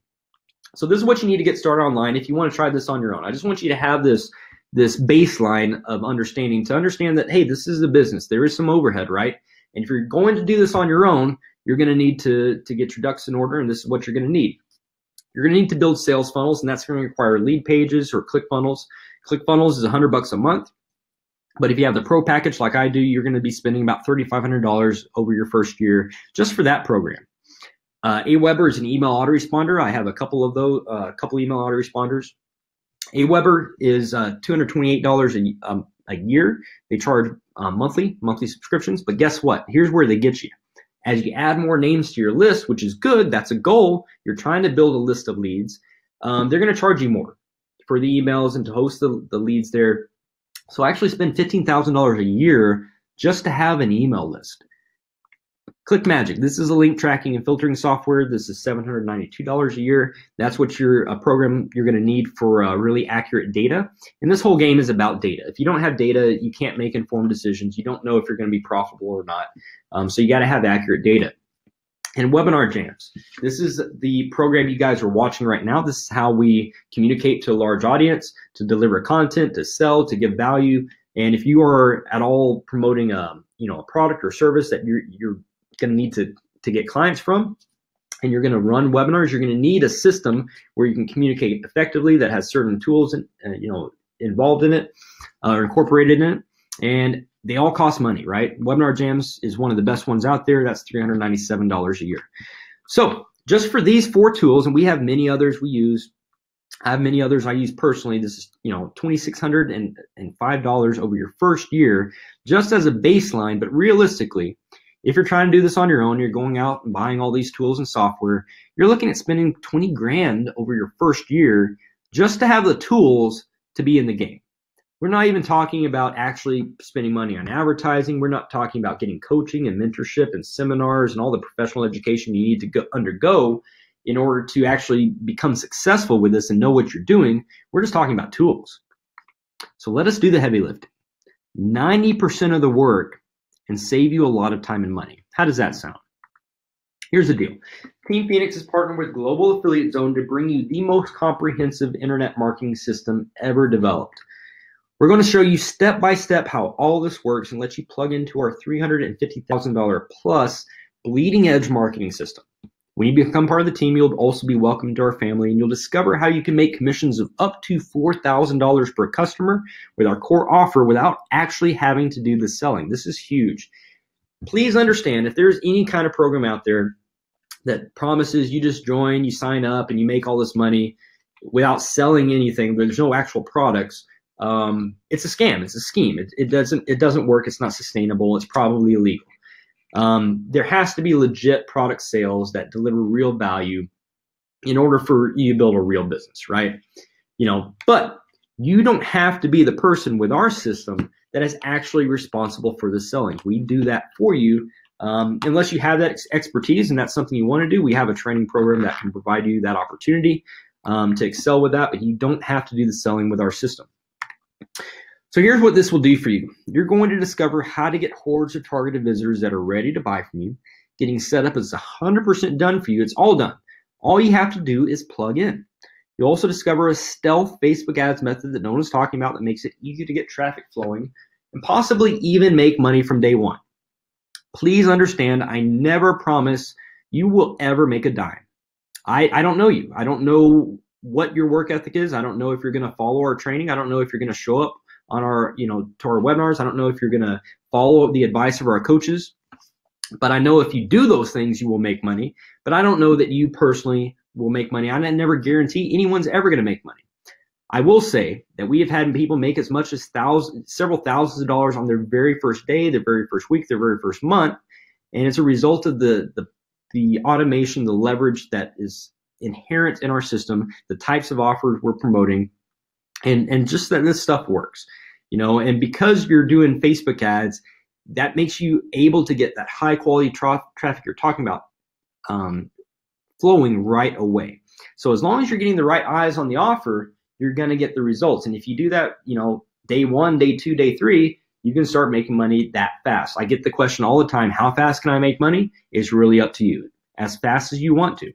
So this is what you need to get started online if you want to try this on your own. I just want you to have this baseline of understanding, to understand that, hey, this is a business. There is some overhead, right? And if you're going to do this on your own, you're going to need to get your ducks in order, and this is what you're going to need. You're going to need to build sales funnels, and that's going to require lead pages or ClickFunnels. ClickFunnels is $100 a month. But if you have the pro package like I do, you're going to be spending about $3,500 over your first year just for that program. Aweber is an email autoresponder. I have a couple of those, email autoresponders. Aweber is $228 a year. They charge monthly subscriptions. But guess what? Here's where they get you. As you add more names to your list, which is good, that's a goal. You're trying to build a list of leads. They're going to charge you more for the emails and to host the leads there. So I actually spend $15,000 a year just to have an email list. ClickMagick, this is a link tracking and filtering software. This is $792 a year. That's what a program you're going to need for really accurate data. And this whole game is about data. If you don't have data, you can't make informed decisions. You don't know if you're going to be profitable or not. So you got to have accurate data. And Webinar Jams. This is the program you guys are watching right now. This is how we communicate to a large audience, to deliver content, to sell, to give value. And if you are at all promoting a product or service that you're going to need to get clients from, and you're going to run webinars, you're going to need a system where you can communicate effectively that has certain tools involved in it or incorporated in it. And they all cost money, right? Webinar Jams is one of the best ones out there. That's $397 a year. So just for these 4 tools, and we have many others we use. I have many others I use personally. This is $2,605 over your first year, just as a baseline. But realistically, if you're trying to do this on your own, you're going out and buying all these tools and software, you're looking at spending 20 grand over your first year just to have the tools to be in the game. We're not even talking about actually spending money on advertising. We're not talking about getting coaching and mentorship and seminars and all the professional education you need to undergo in order to actually become successful with this and know what you're doing. We're just talking about tools. So let us do the heavy lifting. 90% of the work and save you a lot of time and money. How does that sound? Here's the deal. Team Phoenix is partnered with Global Affiliate Zone to bring you the most comprehensive internet marketing system ever developed. We're going to show you step by step how all this works and let you plug into our $350,000 plus bleeding edge marketing system. When you become part of the team, you'll also be welcomed to our family, and you'll discover how you can make commissions of up to $4,000 per customer with our core offer without actually having to do the selling. This is huge. Please understand, if there's any kind of program out there that promises you just join, you sign up, and you make all this money without selling anything, there's no actual products, it's a scam. It's a scheme. It doesn't work. It's not sustainable. It's probably illegal. There has to be legit product sales that deliver real value in order for you to build a real business, right? But you don't have to be the person with our system that is actually responsible for the selling. We do that for you. Unless you have that expertise and that's something you want to do, we have a training program that can provide you that opportunity to excel with that, but you don't have to do the selling with our system. So here's what this will do for you. You're going to discover how to get hordes of targeted visitors that are ready to buy from you. Getting set up is 100% done for you. It's all done. All you have to do is plug in. You'll also discover a stealth Facebook ads method that no one is talking about that makes it easy to get traffic flowing and possibly even make money from day one. Please understand, I never promise you will ever make a dime. I don't know you. I don't know what your work ethic is. I don't know if you're going to follow our training. I don't know if you're going to show up on our, to our webinars. I don't know if you're going to follow the advice of our coaches, but I know if you do those things, you will make money. But I don't know that you personally will make money. I never guarantee anyone's ever going to make money. I will say that we have had people make as much as several thousands of dollars on their very first day, their very first week, their very first month. And it's a result of the automation, the leverage that is inherent in our system, the types of offers we're promoting, and just that this stuff works, and because you're doing Facebook ads, that makes you able to get that high quality traffic you're talking about flowing right away. So as long as you're getting the right eyes on the offer, you're going to get the results. And if you do that, day 1, day 2, day 3, you can start making money that fast. I get the question all the time, how fast can I make money? It's really up to you. As fast as you want to.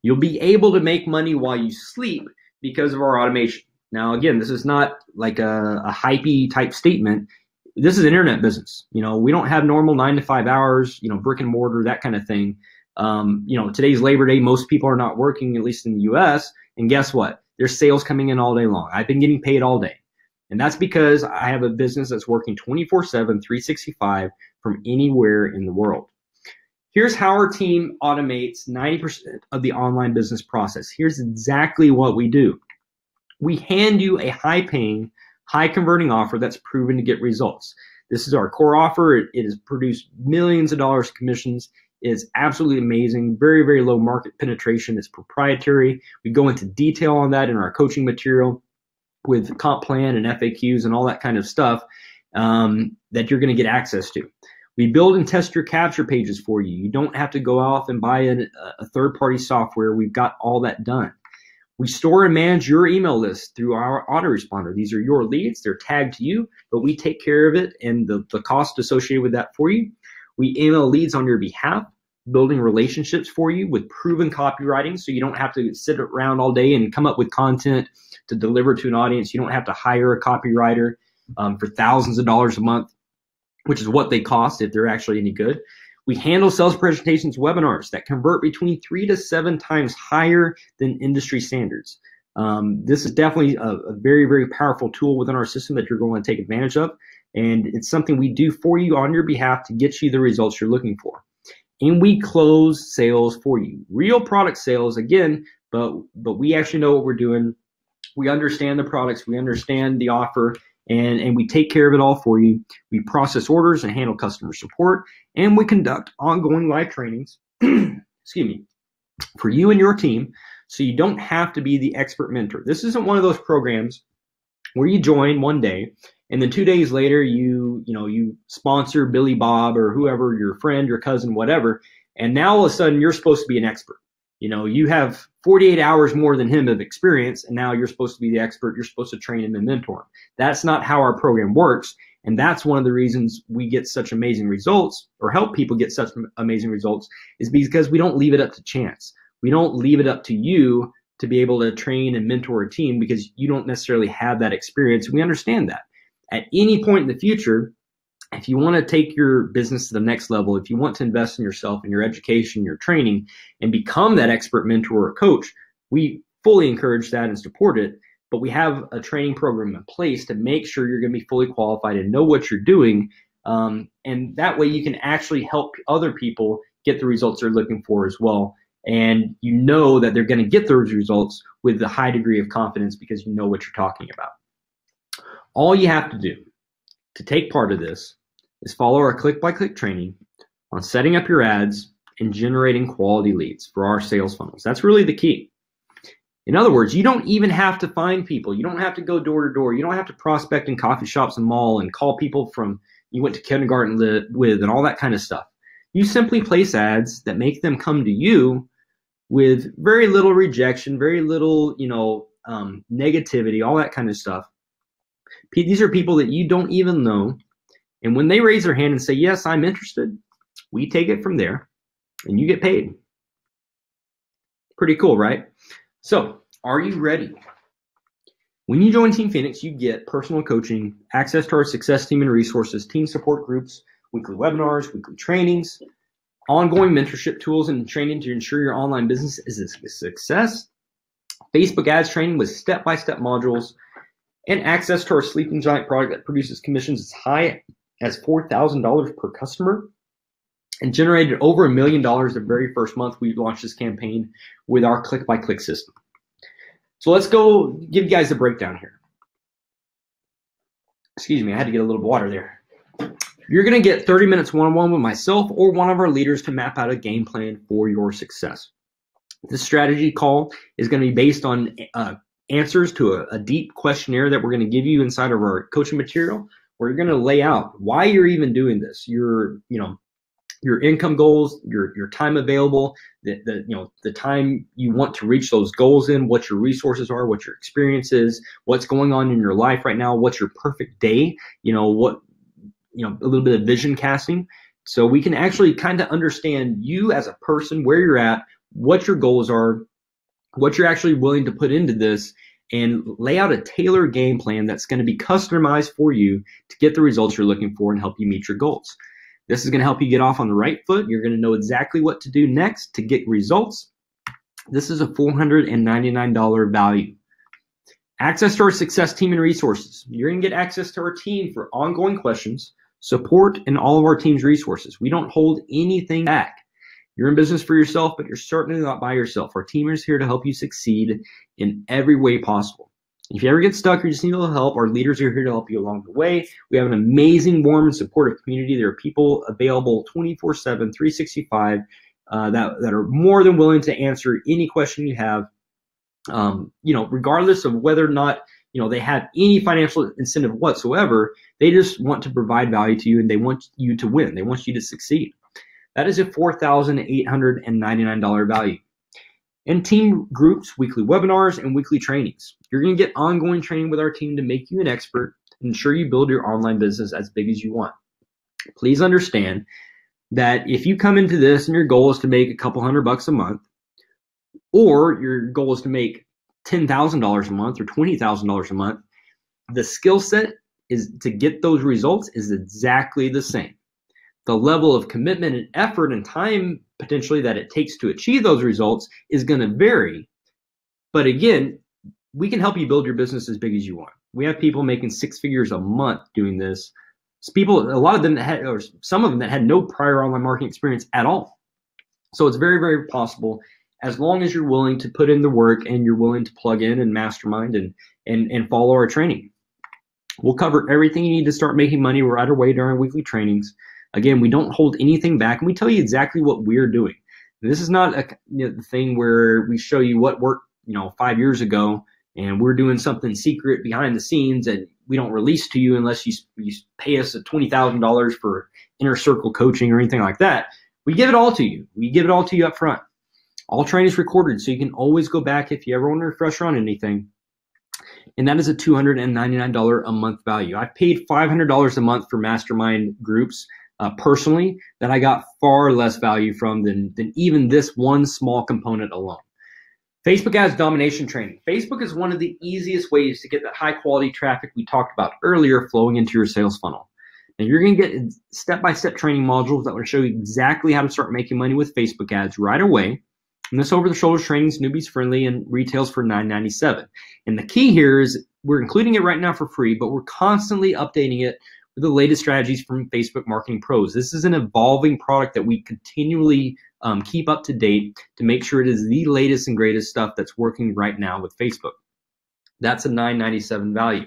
You'll be able to make money while you sleep because of our automation. Now, again, this is not like a hypey type statement. This is an internet business. We don't have normal 9 to 5 hours, brick and mortar, that kind of thing. Today's Labor Day, most people are not working, at least in the US. And guess what? There's sales coming in all day long. I've been getting paid all day. And that's because I have a business that's working 24/7, 365 from anywhere in the world. Here's how our team automates 90% of the online business process. Here's exactly what we do. We hand you a high-paying, high-converting offer that's proven to get results. This is our core offer. It has produced millions of dollars in commissions. It's absolutely amazing. Very, very low market penetration. It's proprietary. We go into detail on that in our coaching material with comp plan and FAQs and all that kind of stuff that you're going to get access to. We build and test your capture pages for you. You don't have to go off and buy a third-party software. We've got all that done. We store and manage your email list through our autoresponder. These are your leads. They're tagged to you, but we take care of it and the cost associated with that for you. We email leads on your behalf, building relationships for you with proven copywriting, so you don't have to sit around all day and come up with content to deliver to an audience. You don't have to hire a copywriter for thousands of dollars a month, which is what they cost if they're actually any good. We handle sales presentations, webinars that convert between 3 to 7 times higher than industry standards. This is definitely a very, very powerful tool within our system that you're going to take advantage of. And it's something we do for you on your behalf to get you the results you're looking for. And we close sales for you. Real product sales, again, but we actually know what we're doing. We understand the products. We understand the offer. And we take care of it all for you. We process orders and handle customer support. And we conduct ongoing live trainings, excuse me, for you and your team, so you don't have to be the expert mentor. This isn't one of those programs where you join one day and then 2 days later you sponsor Billy Bob or whoever, your friend, your cousin, whatever, and now all of a sudden you're supposed to be an expert. You have 48 hours more than him of experience, and now you're supposed to be the expert. You're supposed to train him and mentor him. That's not how our program works, and that's one of the reasons we get such amazing results, or help people get such amazing results, is because we don't leave it up to chance. We don't leave it up to you to be able to train and mentor a team because you don't necessarily have that experience. We understand that. At any point in the future, if you want to take your business to the next level, if you want to invest in yourself, in your education, your training, and become that expert mentor or coach, we fully encourage that and support it. But we have a training program in place to make sure you're going to be fully qualified and know what you're doing. And that way you can actually help other people get the results they're looking for as well. And you know that they're going to get those results with a high degree of confidence because you know what you're talking about. All you have to do to take part of this is follow our click-by-click training on setting up your ads and generating quality leads for our sales funnels. That's really the key. In other words, you don't even have to find people. You don't have to go door to door. You don't have to prospect in coffee shops and mall and call people from you went to kindergarten with and all that kind of stuff. You simply place ads that make them come to you with very little rejection, very little, negativity, all that kind of stuff. These are people that you don't even know. And when they raise their hand and say, yes, I'm interested, we take it from there and you get paid. Pretty cool, right? So, are you ready? When you join Team Phoenix, you get personal coaching, access to our success team and resources, team support groups, weekly webinars, weekly trainings, ongoing mentorship tools and training to ensure your online business is a success, Facebook ads training with step-by-step modules, and access to our Sleeping Giant product that produces commissions as high as $4,000 per customer and generated over $1 million the very first month we launched this campaign with our click-by-click system. So let's go give you guys a breakdown here. Excuse me, I had to get a little water there. You're going to get 30 minutes one-on-one with myself or one of our leaders to map out a game plan for your success. This strategy call is going to be based on answers to a deep questionnaire that we're going to give you inside of our coaching material, where you're going to lay out why you're even doing this. You're, your income goals, your time available, the time you want to reach those goals in, what your resources are, what your experience is, what's going on in your life right now, what's your perfect day, a little bit of vision casting. So we can actually kind of understand you as a person, where you're at, what your goals are, what you're actually willing to put into this, and lay out a tailored game plan that's going to be customized for you to get the results you're looking for and help you meet your goals. This is going to help you get off on the right foot. You're going to know exactly what to do next to get results. This is a $499 value. Access to our success team and resources. You're going to get access to our team for ongoing questions, support, and all of our team's resources. We don't hold anything back. You're in business for yourself, but you're certainly not by yourself. Our team is here to help you succeed in every way possible. If you ever get stuck or you just need a little help, our leaders are here to help you along the way. We have an amazing, warm, and supportive community. There are people available 24/7, 365 that are more than willing to answer any question you have, regardless of whether or not they have any financial incentive whatsoever. They just want to provide value to you, and they want you to win. They want you to succeed. That is a $4,899 value. And team groups, weekly webinars, and weekly trainings. You're going to get ongoing training with our team to make you an expert and ensure you build your online business as big as you want. Please understand that if you come into this and your goal is to make a couple $100 a month, or your goal is to make $10,000 a month or $20,000 a month, the skill set is to get those results is exactly the same. The level of commitment and effort and time potentially that it takes to achieve those results is going to vary. But again, we can help you build your business as big as you want. We have people making 6 figures a month doing this. A lot of them some of them that had no prior online marketing experience at all. So it's very, very possible, as long as you're willing to put in the work and you're willing to plug in and mastermind and follow our training. We'll cover everything you need to start making money right away during weekly trainings. Again, we don't hold anything back, and we tell you exactly what we're doing. This is not a thing where we show you what worked 5 years ago, and we're doing something secret behind the scenes and we don't release to you unless you pay us $20,000 for inner circle coaching or anything like that. We give it all to you. We give it all to you up front. All training is recorded, so you can always go back if you ever want to refresh on anything. And that is a $299 a month value. I've paid $500 a month for mastermind groups personally that I got far less value from than even this one small component alone. Facebook ads domination training. Facebook is one of the easiest ways to get that high quality traffic we talked about earlier flowing into your sales funnel. And you're going to get step-by-step training modules that will show you exactly how to start making money with Facebook ads right away. And this over-the-shoulder training is newbies friendly and retails for $9.97. And the key here is we're including it right now for free, but we're constantly updating it with the latest strategies from Facebook Marketing Pros. This is an evolving product that we continually keep up to date to make sure it is the latest and greatest stuff that's working right now with Facebook. That's a $9.97 value.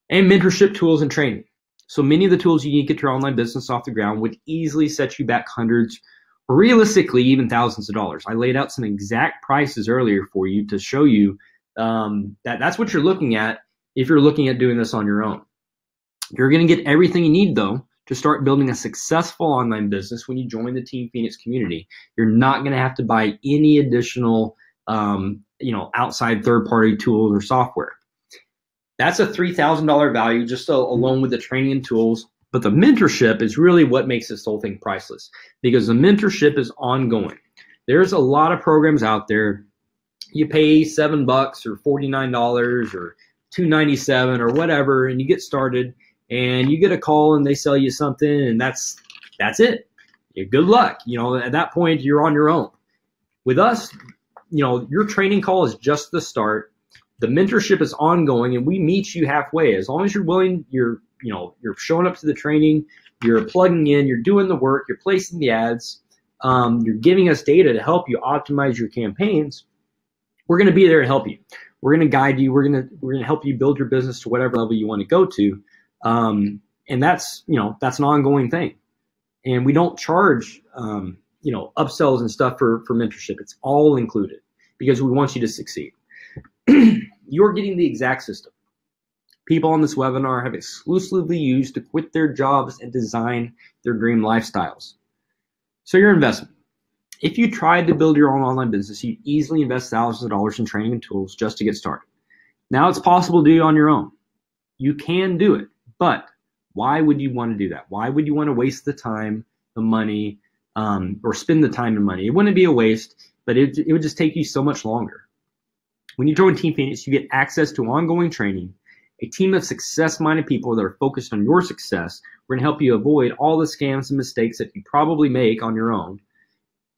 And mentorship tools and training. So many of the tools you need to get your online business off the ground would easily set you back hundreds or realistically even thousands of dollars. I laid out some exact prices earlier for you to show you that's what you're looking at if you're looking at doing this on your own. You're going to get everything you need, though, to start building a successful online business when you join the Team Phoenix community. You're not going to have to buy any additional, outside third-party tools or software. That's a $3,000 value just alone with the training and tools. But the mentorship is really what makes this whole thing priceless, because the mentorship is ongoing. There's a lot of programs out there. You pay $7 or $49 or $297 or whatever, and you get started, and you get a call and they sell you something, and that's it. Good luck. At that point, you're on your own. With us, your training call is just the start. The mentorship is ongoing, and we meet you halfway. As long as you're willing, you're showing up to the training, you're plugging in, you're doing the work, you're placing the ads, you're giving us data to help you optimize your campaigns. We're going to be there to help you. We're going to guide you. We're going to help you build your business to whatever level you want to go to. And that's an ongoing thing. And we don't charge, upsells and stuff for mentorship. It's all included because we want you to succeed. You're getting the exact system. People on this webinar have exclusively used to quit their jobs and design their dream lifestyles. So your investment. If you tried to build your own online business, you'd easily invest thousands of dollars in training and tools just to get started. Now it's possible to do it on your own. You can do it, but why would you want to do that? Why would you want to waste the time, the money, or spend the time and money? It wouldn't be a waste, but it would just take you so much longer. When you join Team Phoenix, you get access to ongoing training, a team of success-minded people that are focused on your success. We're going to help you avoid all the scams and mistakes that you probably make on your own.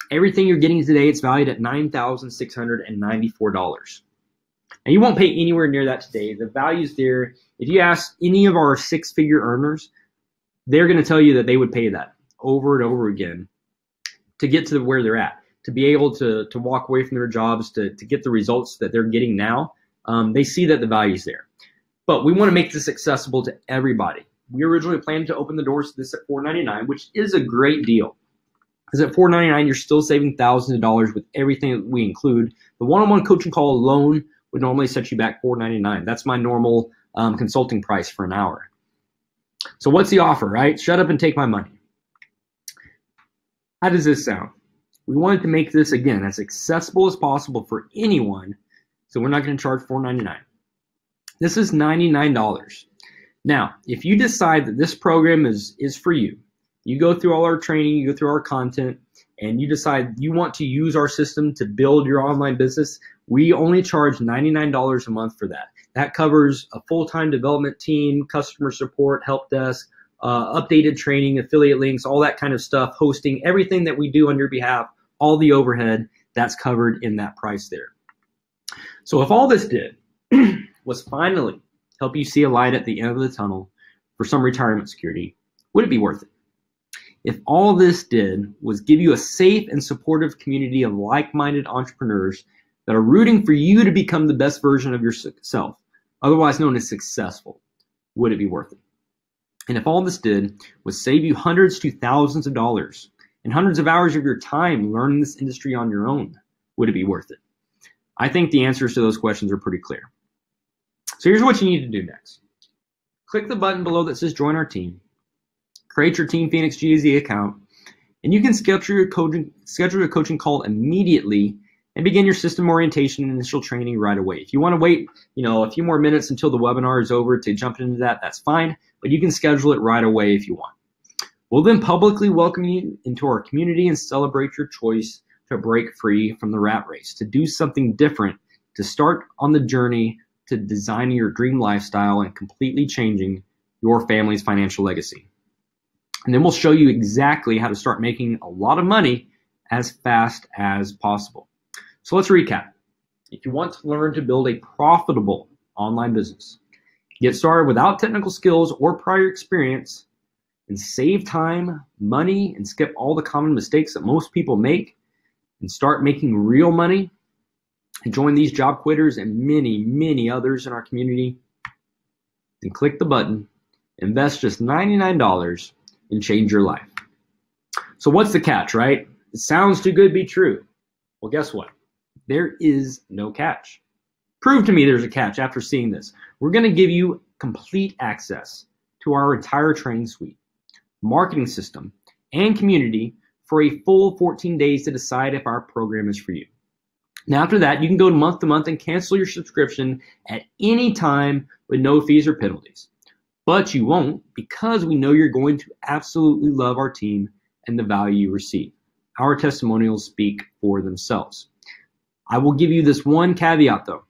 Everything you're getting today, it's valued at $9,694. And you won't pay anywhere near that today. The value's there. If you ask any of our six-figure earners, they're going to tell you that they would pay that over and over again to get to where they're at, to be able to walk away from their jobs, to get the results that they're getting now. They see that the value's there. But we want to make this accessible to everybody. We originally planned to open the doors to this at $499, which is a great deal. Because at $499, you're still saving thousands of dollars with everything that we include. The one-on-one coaching call alone would normally set you back $499. That's my normal consulting price for an hour. So what's the offer, right? Shut up and take my money. How does this sound? We wanted to make this, again, as accessible as possible for anyone, so we're not going to charge $499. This is $99. Now, if you decide that this program is for you, you go through all our training, you go through our content, and you decide you want to use our system to build your online business, we only charge $99 a month for that. That covers a full-time development team, customer support, help desk, updated training, affiliate links, all that kind of stuff, hosting, everything that we do on your behalf, all the overhead, that's covered in that price there. So if all this did was finally help you see a light at the end of the tunnel for some retirement security, would it be worth it? If all this did was give you a safe and supportive community of like-minded entrepreneurs that are rooting for you to become the best version of yourself, otherwise known as successful, would it be worth it? And if all this did was save you hundreds to thousands of dollars and hundreds of hours of your time learning this industry on your own, would it be worth it? I think the answers to those questions are pretty clear. So here's what you need to do next. Click the button below that says join our team. Create your Team Phoenix GAZ account, and you can schedule your coaching call immediately and begin your system orientation and initial training right away. If you want to wait, a few more minutes until the webinar is over to jump into that, that's fine, but you can schedule it right away if you want. We'll then publicly welcome you into our community and celebrate your choice to break free from the rat race, to do something different, to start on the journey to designing your dream lifestyle and completely changing your family's financial legacy. And then we'll show you exactly how to start making a lot of money as fast as possible. So let's recap. If you want to learn to build a profitable online business, get started without technical skills or prior experience, and save time, money, and skip all the common mistakes that most people make, and start making real money, and join these job quitters and many, many others in our community, then click the button, invest just $99, and change your life. So what's the catch, right? It sounds too good to be true. Well, guess what? There is no catch. Prove to me there's a catch after seeing this. We're going to give you complete access to our entire training suite, marketing system, and community for a full 14 days to decide if our program is for you. Now, after that, you can go month to month and cancel your subscription at any time with no fees or penalties. But you won't, because we know you're going to absolutely love our team and the value you receive. Our testimonials speak for themselves. I will give you this one caveat though.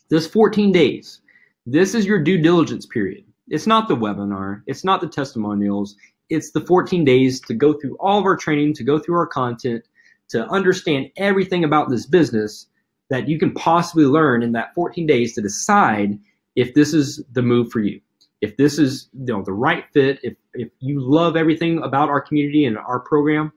This 14 days, this is your due diligence period. It's not the webinar, it's not the testimonials, it's the 14 days to go through all of our training, to go through our content, to understand everything about this business that you can possibly learn in that 14 days to decide if this is the move for you. If this is the right fit, if you love everything about our community and our program,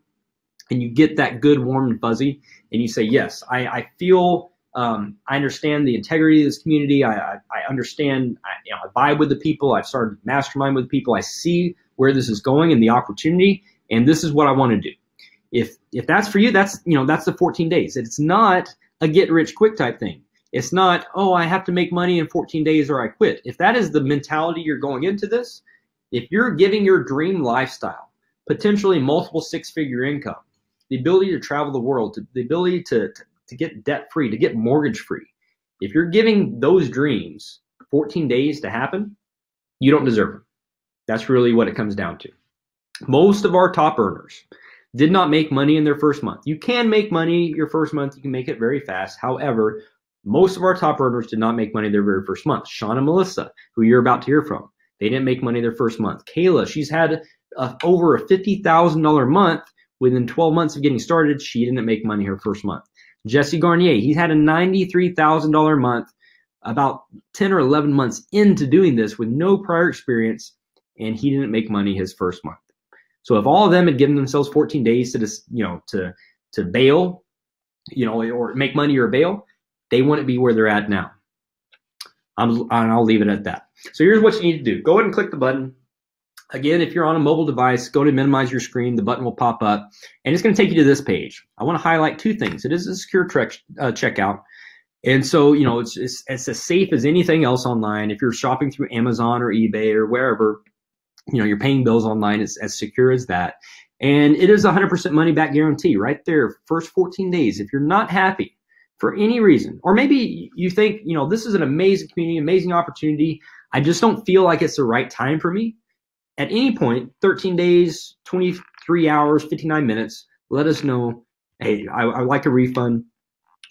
and you get that good, warm, and fuzzy, and you say, yes, I feel, I understand the integrity of this community, I understand, I vibe with the people, I've started to mastermind with people, I see where this is going and the opportunity, and this is what I want to do. If that's for you, that's the 14 days. It's not a get-rich-quick type thing. It's not, oh, I have to make money in 14 days or I quit. If that is the mentality you're going into this, if you're giving your dream lifestyle potentially multiple six-figure income, the ability to travel the world, the ability to get debt-free, to get mortgage-free. If you're giving those dreams 14 days to happen, you don't deserve them. That's really what it comes down to. Most of our top earners did not make money in their first month. You can make money your first month. You can make it very fast. However, most of our top earners did not make money their very first month. Sean and Melissa, who you're about to hear from, they didn't make money their first month. Kayla, she's had over a $50,000 month within 12 months of getting started. She didn't make money her first month. Jesse Garnier, he had a $93,000 month about 10 or 11 months into doing this with no prior experience, and he didn't make money his first month. So if all of them had given themselves 14 days to just, to bail, or make money or bail, they wouldn't be where they're at now. And I'll leave it at that. So here's what you need to do. Go ahead and click the button. Again, if you're on a mobile device, go to minimize your screen. The button will pop up, and it's going to take you to this page. I want to highlight two things. It is a secure checkout. And so, it's as safe as anything else online. If you're shopping through Amazon or eBay or wherever, you're paying bills online, it's as secure as that. And it is 100% money back guarantee right there. First 14 days. If you're not happy for any reason, or maybe you think, this is an amazing community, amazing opportunity, I just don't feel like it's the right time for me. At any point, 13 days, 23 hours, 59 minutes, let us know, hey, I like a refund,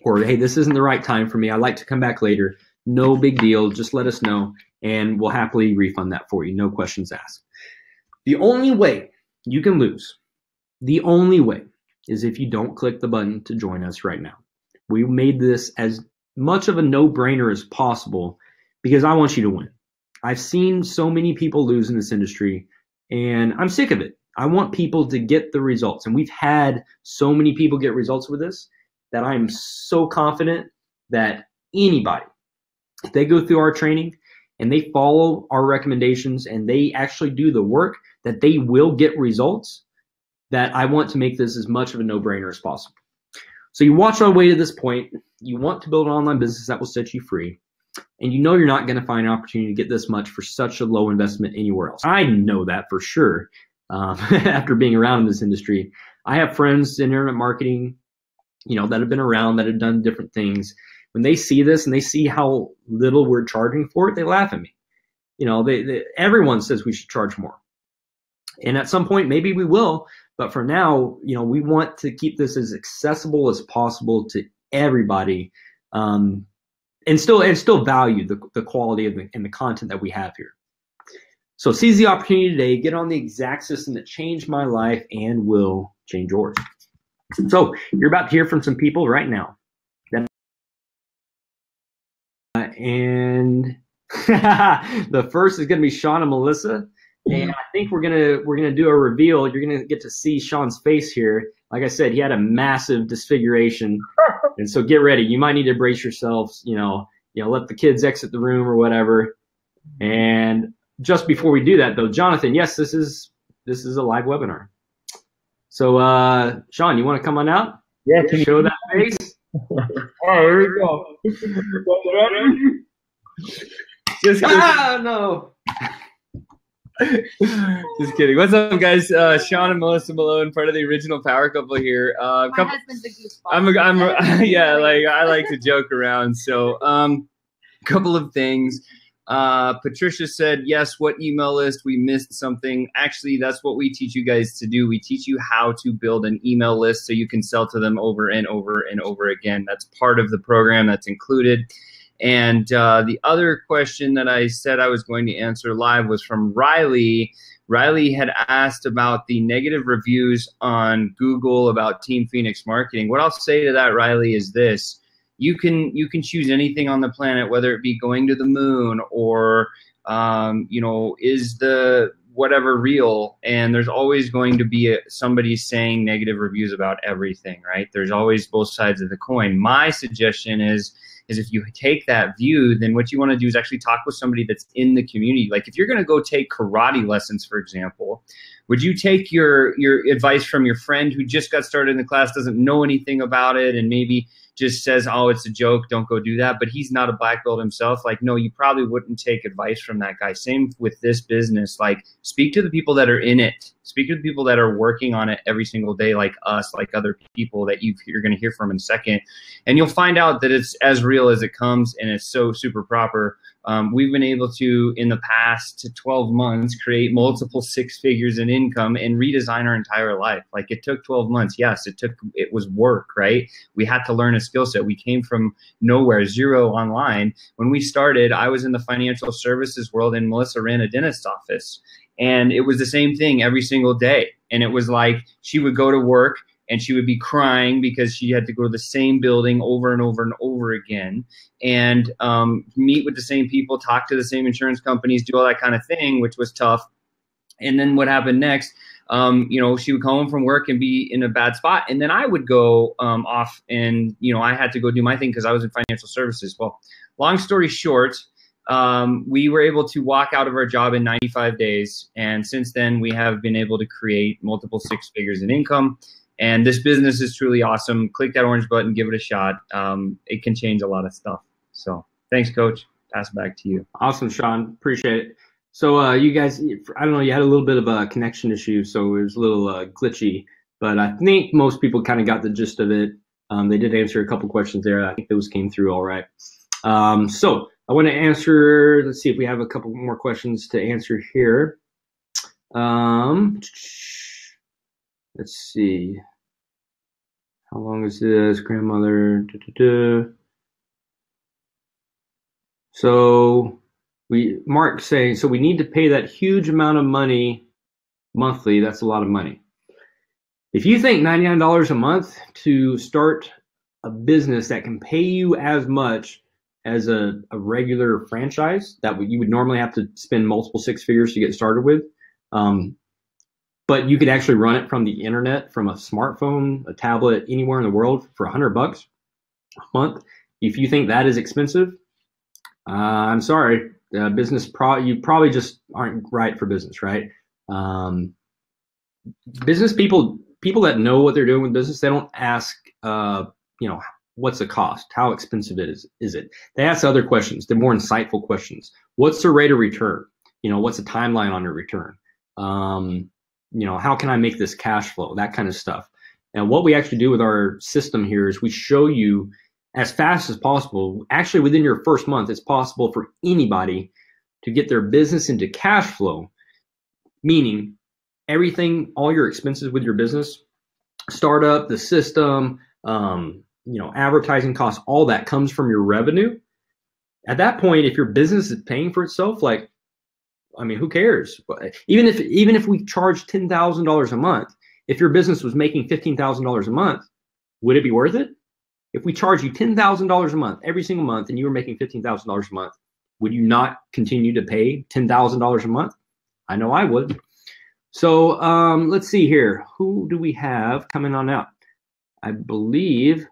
or hey, this isn't the right time for me. I'd like to come back later. No big deal. Just let us know, and we'll happily refund that for you. No questions asked. The only way you can lose, the only way, is if you don't click the button to join us right now. We made this as much of a no-brainer as possible because I want you to win. I've seen so many people lose in this industry, and I'm sick of it. I want people to get the results, and we've had so many people get results with this that I'm so confident that anybody, if they go through our training and they follow our recommendations and they actually do the work, that they will get results, that I want to make this as much of a no-brainer as possible. So you watch our way to this point. You want to build an online business that will set you free. And you're not going to find an opportunity to get this much for such a low investment anywhere else. I know that for sure. After being around in this industry, I have friends in internet marketing, that have been around, that have done different things. When they see this and they see how little we're charging for it, they laugh at me. Everyone says we should charge more. And at some point, maybe we will. But for now, we want to keep this as accessible as possible to everybody. And still value the quality of and the content that we have here. So seize the opportunity today, get on the exact system that changed my life and will change yours. So you're about to hear from some people right now. And the first is going to be Sean and Melissa. And I think we're gonna do a reveal. You're gonna get to see Sean's face here. Like I said, he had a massive disfiguration, and so get ready. You might need to brace yourselves. Let the kids exit the room or whatever. And just before we do that, though, Jonathan, yes, this is a live webinar. So, Sean, you want to come on out? Yeah, show that face. Oh, here we go. Just kidding. No. Just kidding. What's up, guys? Sean and Melissa Malone, part of the original power couple here. My husband's a goosebump. I like to joke around. So, couple of things. Patricia said, yes, what email list? We missed something. Actually, that's what we teach you guys to do. We teach you how to build an email list so you can sell to them over and over and over again. That's part of the program that's included. And the other question that I said I was going to answer live was from Riley. Riley had asked about the negative reviews on Google about Team Phoenix Marketing. What I'll say to that, Riley, is this. You can choose anything on the planet, whether it be going to the moon or, is the whatever real. And there's always going to be somebody saying negative reviews about everything, right? There's always both sides of the coin. My suggestion is if you take that view, then what you want to do is actually talk with somebody that's in the community. Like if you're going to go take karate lessons, for example, would you take your advice from your friend who just got started in the class, doesn't know anything about it, and maybe just says, oh, it's a joke, don't go do that. But he's not a black belt himself. Like, no, you probably wouldn't take advice from that guy. Same with this business. Like, speak to the people that are in it. Speak to the people that are working on it every single day, like us, like other people that you're going to hear from in a second. And you'll find out that it's as real as it comes, and it's so super proper. We've been able to, in the past 12 months, create multiple 6 figures in income and redesign our entire life. Like, it took 12 months. Yes, it was work, right? We had to learn a skill set. We came from nowhere, zero online. When we started, I was in the financial services world, and Melissa ran a dentist office. And it was the same thing every single day. And it was like, she would go to work and she would be crying because she had to go to the same building over and over and over again, and meet with the same people, talk to the same insurance companies, do all that kind of thing, which was tough. And then what happened next, she would come home from work and be in a bad spot. And then I would go off and, I had to go do my thing because I was in financial services. Well, long story short, we were able to walk out of our job in 95 days. And since then, we have been able to create multiple 6 figures in income. And this business is truly awesome. Click that orange button, give it a shot. It can change a lot of stuff. So thanks, Coach. Pass it back to you. Awesome, Sean. Appreciate it. So you guys, I don't know, you had a little bit of a connection issue, so it was a little glitchy. But I think most people kind of got the gist of it. They did answer a couple questions there. I think those came through all right. So I want to answer, let's see if we have a couple more questions to answer here. Let's see. How long is this? Grandmother. So Mark saying, so we need to pay that huge amount of money monthly. That's a lot of money. If you think $99 a month to start a business that can pay you as much as a regular franchise that you would normally have to spend multiple 6 figures to get started with, but you could actually run it from the internet, from a smartphone, a tablet, anywhere in the world for $100 a month. If you think that is expensive, I'm sorry, you probably just aren't right for business, right? Business people that know what they're doing with business, they don't ask, what's the cost? How expensive is it? They ask other questions. They're more insightful questions. What's the rate of return? What's the timeline on your return? How can I make this cash flow? That kind of stuff. And what we actually do with our system here is we show you as fast as possible. Actually, within your first month, it's possible for anybody to get their business into cash flow, meaning everything, all your expenses with your business, startup, the system, advertising costs, all that comes from your revenue. At that point, if your business is paying for itself, who cares? Even if we charge $10,000 a month, if your business was making $15,000 a month, would it be worth it? If we charge you $10,000 a month every single month and you were making $15,000 a month, would you not continue to pay $10,000 a month? I know I would. So let's see here. Who do we have coming on out? I believe,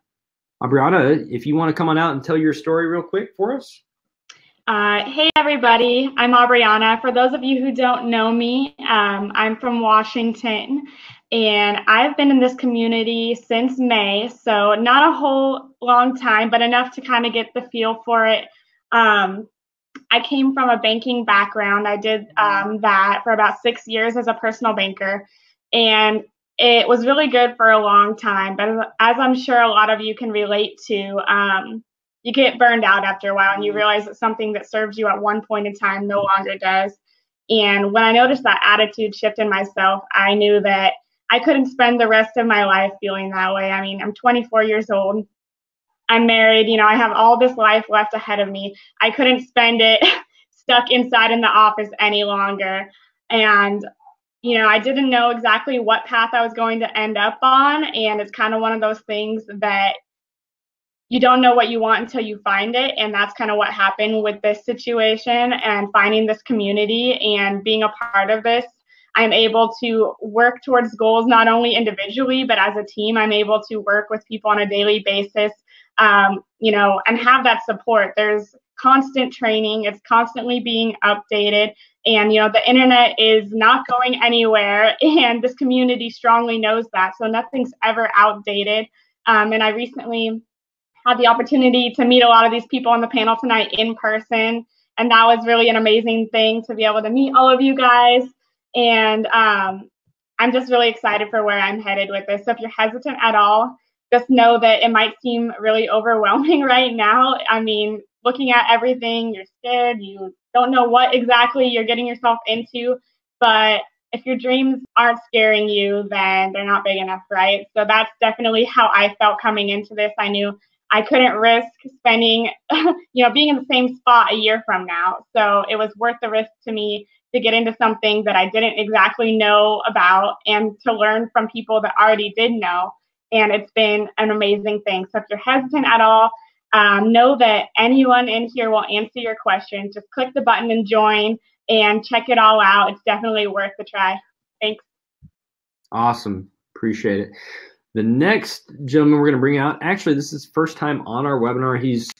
Aubriana, if you want to come on out and tell your story real quick for us. Hey, everybody. I'm Aubriana. For those of you who don't know me, I'm from Washington, and I've been in this community since May, so not a whole long time, but enough to kind of get the feel for it. I came from a banking background. I did that for about 6 years as a personal banker, and it was really good for a long time. But as I'm sure a lot of you can relate to, you get burned out after a while, and you realize that something that serves you at one point in time no longer does. And when I noticed that attitude shift in myself, I knew that I couldn't spend the rest of my life feeling that way. I mean, I'm 24 years old. I'm married. I have all this life left ahead of me. I couldn't spend it stuck inside in the office any longer. And, I didn't know exactly what path I was going to end up on. And it's kind of one of those things that you don't know what you want until you find it. And that's kind of what happened with this situation and finding this community and being a part of this. I'm able to work towards goals, not only individually, but as a team. I'm able to work with people on a daily basis, and have that support. There's constant training. It's constantly being updated. And, the internet is not going anywhere. And this community strongly knows that. So nothing's ever outdated. And I recently had the opportunity to meet a lot of these people on the panel tonight in person. And that was really an amazing thing to be able to meet all of you guys. And I'm just really excited for where I'm headed with this. So if you're hesitant at all, just know that it might seem really overwhelming right now. I mean, looking at everything, you're scared, you don't know what exactly you're getting yourself into. But if your dreams aren't scaring you, then they're not big enough, right? So that's definitely how I felt coming into this. I knew I couldn't risk spending, being in the same spot a year from now. So it was worth the risk to me to get into something that I didn't exactly know about and to learn from people that already did know. And it's been an amazing thing. So if you're hesitant at all, know that anyone in here will answer your questions. Just click the button and join and check it all out. It's definitely worth the try. Thanks. Awesome. Appreciate it. The next gentleman we're going to bring out, actually, this is first time on our webinar. He's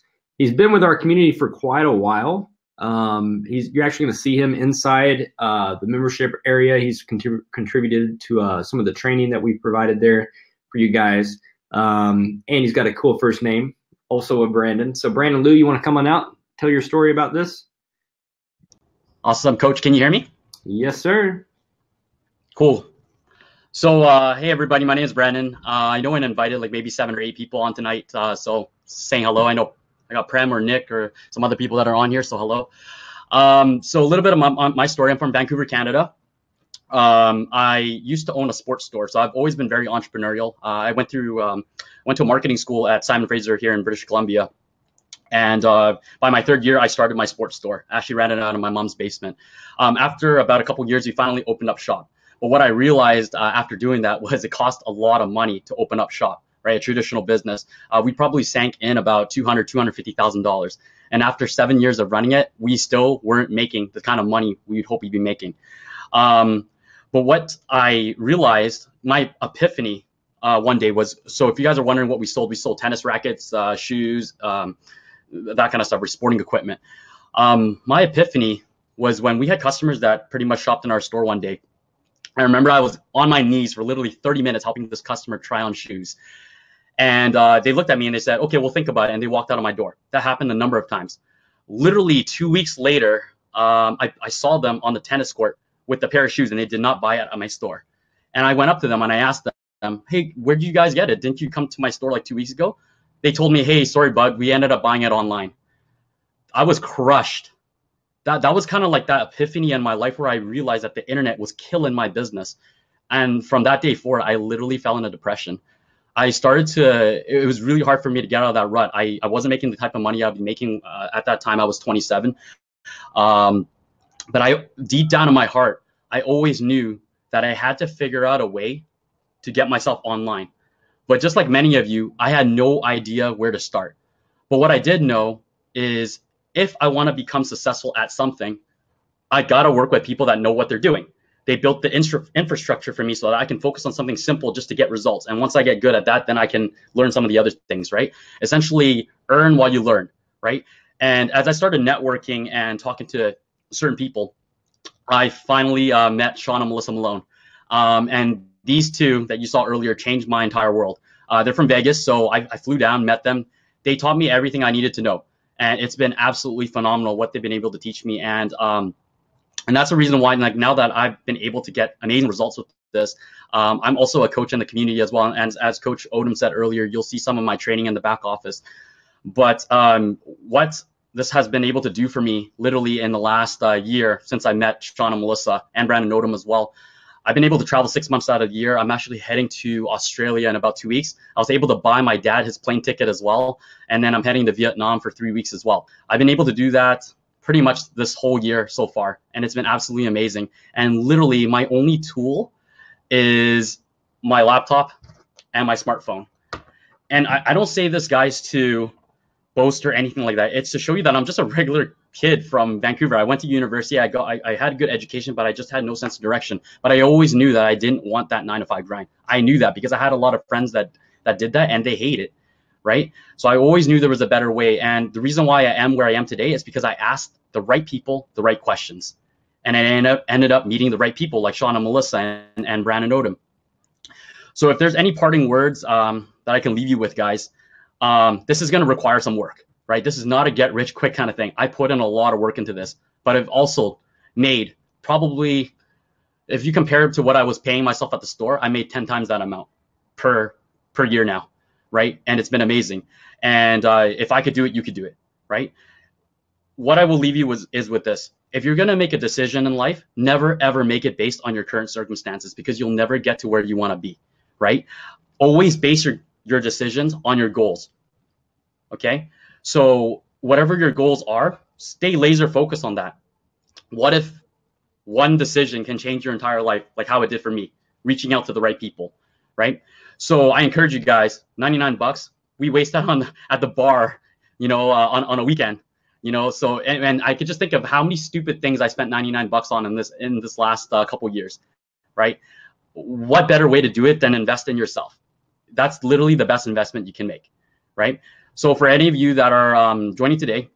been with our community for quite a while. You're actually going to see him inside the membership area. He's contributed to some of the training that we provided there for you guys. And he's got a cool first name, also a Brandon. So Brandon Liu, you want to come on out, tell your story about this? Awesome, Coach. Can you hear me? Yes, sir. Cool. So, hey, everybody. My name is Brandon. I know I invited like maybe 7 or 8 people on tonight. So saying hello. I know I got Prem or Nick or some other people that are on here. So hello. So a little bit of my story. I'm from Vancouver, Canada. I used to own a sports store. So I've always been very entrepreneurial. I went to a marketing school at Simon Fraser here in British Columbia. And by my 3rd year, I started my sports store. I actually ran it out of my mom's basement. After about a couple of years, we finally opened up shop. But what I realized after doing that was it cost a lot of money to open up shop, right? A traditional business. We probably sank in about $250,000. And after 7 years of running it, we still weren't making the kind of money we'd hope we'd be making. But what I realized, my epiphany one day was, so if you guys are wondering what we sold tennis rackets, shoes, that kind of stuff, or sporting equipment. My epiphany was when we had customers that pretty much shopped in our store one day. I remember I was on my knees for literally 30 minutes helping this customer try on shoes. And they looked at me and they said, okay, we'll think about it. And they walked out of my door. That happened a number of times. Literally 2 weeks later, I saw them on the tennis court with a pair of shoes and they did not buy it at my store. And I went up to them and I asked them, hey, where did you guys get it? Didn't you come to my store like 2 weeks ago? They told me, hey, sorry, bud, we ended up buying it online. I was crushed. That was kind of like that epiphany in my life where I realized that the internet was killing my business. And from that day forward, I literally fell into depression. It was really hard for me to get out of that rut. I wasn't making the type of money I'd be making at that time. I was 27. But deep down in my heart, I always knew that I had to figure out a way to get myself online. But just like many of you, I had no idea where to start. But what I did know is if I want to become successful at something, I got to work with people that know what they're doing. They built the infrastructure for me so that I can focus on something simple just to get results. And once I get good at that, then I can learn some of the other things, right? Essentially, earn while you learn, right? And as I started networking and talking to certain people, I finally met Sean and Melissa Malone. And these two that you saw earlier changed my entire world. They're from Vegas, so I flew down, met them. They taught me everything I needed to know. And it's been absolutely phenomenal what they've been able to teach me. And that's the reason why, like, now that I've been able to get amazing results with this, I'm also a coach in the community as well. And as Coach Odom said earlier, you'll see some of my training in the back office. But what this has been able to do for me literally in the last year since I met Sean and Melissa and Brandon Odom as well, I've been able to travel 6 months out of the year. I'm actually heading to Australia in about 2 weeks. I was able to buy my dad his plane ticket as well. And then I'm heading to Vietnam for 3 weeks as well. I've been able to do that pretty much this whole year so far. And it's been absolutely amazing. And literally my only tool is my laptop and my smartphone. And I don't say this, guys, to boast or anything like that. It's to show you that I'm just a regular kid from Vancouver. I went to university. I had a good education, but I just had no sense of direction. But I always knew that I didn't want that 9-to-5 grind. I knew that because I had a lot of friends that did that and they hate it, right? So I always knew there was a better way. And the reason why I am where I am today is because I asked the right people the right questions. And I ended up meeting the right people like Sean and Melissa and Brandon Odom. So if there's any parting words that I can leave you with, guys, this is going to require some work, right? This is not a get rich quick kind of thing. I put in a lot of work into this, but I've also made probably, if you compare it to what I was paying myself at the store, I made 10 times that amount per year now, right? And it's been amazing. And if I could do it, you could do it, right? What I will leave you is with this. If you're going to make a decision in life, never, ever make it based on your current circumstances, because you'll never get to where you want to be, right? Always base your decisions on your goals, okay? So whatever your goals are, stay laser focused on that. What if one decision can change your entire life, like how it did for me, reaching out to the right people, right? So I encourage you guys, 99 bucks, we waste that at the bar, you know, on a weekend. You know, so and I could just think of how many stupid things I spent 99 bucks on in this last couple years, right? What better way to do it than invest in yourself? That's literally the best investment you can make, right? So for any of you that are joining today,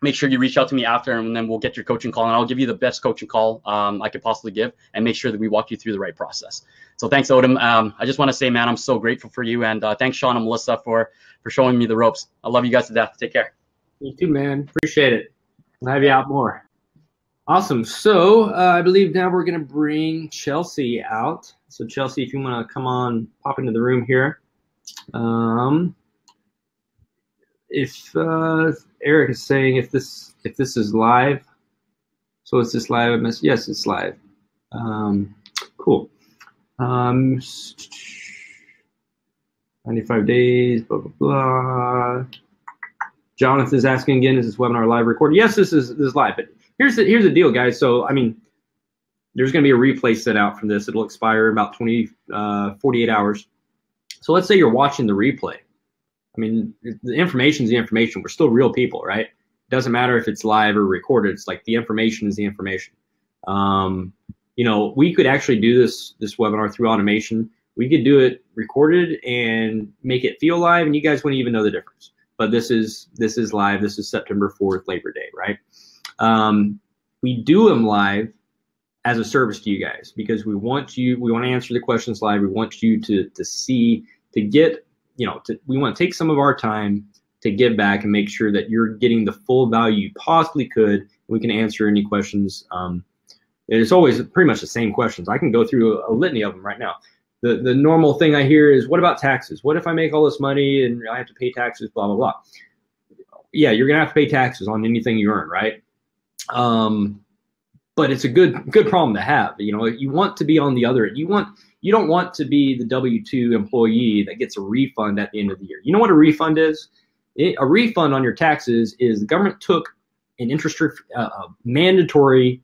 make sure you reach out to me after, and then we'll get your coaching call, and I'll give you the best coaching call I could possibly give, and make sure that we walk you through the right process. So thanks, Odom. I just want to say, man, I'm so grateful for you, and thanks, Sean and Melissa, for showing me the ropes. I love you guys to death. Take care. You too, man. Appreciate it. We'll have you out more. Awesome. So I believe now we're going to bring Chelsea out. So Chelsea, if you want to come on, pop into the room here. If Eric is saying if this is live, so is this live? Yes, it's live. Cool. 95 days. Blah blah blah. Jonathan's asking again, is this webinar live recorded? Yes, this is live. But here's the deal, guys. So, I mean, there's going to be a replay sent out from this. It'll expire in about 48 hours. So let's say you're watching the replay. I mean, the information is the information. We're still real people, right? It doesn't matter if it's live or recorded. It's like the information is the information. You know, we could actually do this webinar through automation. We could do it recorded and make it feel live, and you guys wouldn't even know the difference. But this is live. This is September 4th, Labor Day, right? We do them live as a service to you guys, because we want to answer the questions live. We want you to see, to get, you know, we want to take some of our time to give back and make sure that you're getting the full value you possibly could. We can answer any questions. It's always pretty much the same questions. I can go through a litany of them right now. The normal thing I hear is, what about taxes? What if I make all this money and I have to pay taxes, blah, blah, blah. Yeah, you're going to have to pay taxes on anything you earn, right? But it's a good problem to have. You know, you want to be on the other end. You don't want to be the W-2 employee that gets a refund at the end of the year. You know what a refund is? A refund on your taxes is the government took an mandatory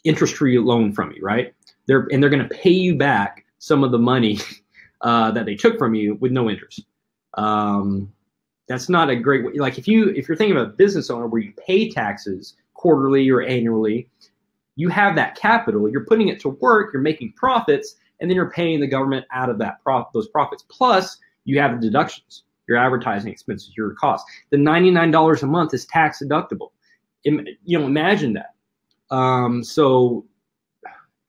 interest-free loan from you, right? They're going to pay you back some of the money that they took from you with no interest. That's not a great way. Like if you're thinking of a business owner where you pay taxes quarterly or annually, you have that capital, you're putting it to work, you're making profits, and then you're paying the government out of those profits. Plus, you have deductions, your advertising expenses, your costs. The $99 a month is tax deductible. You know, imagine that. So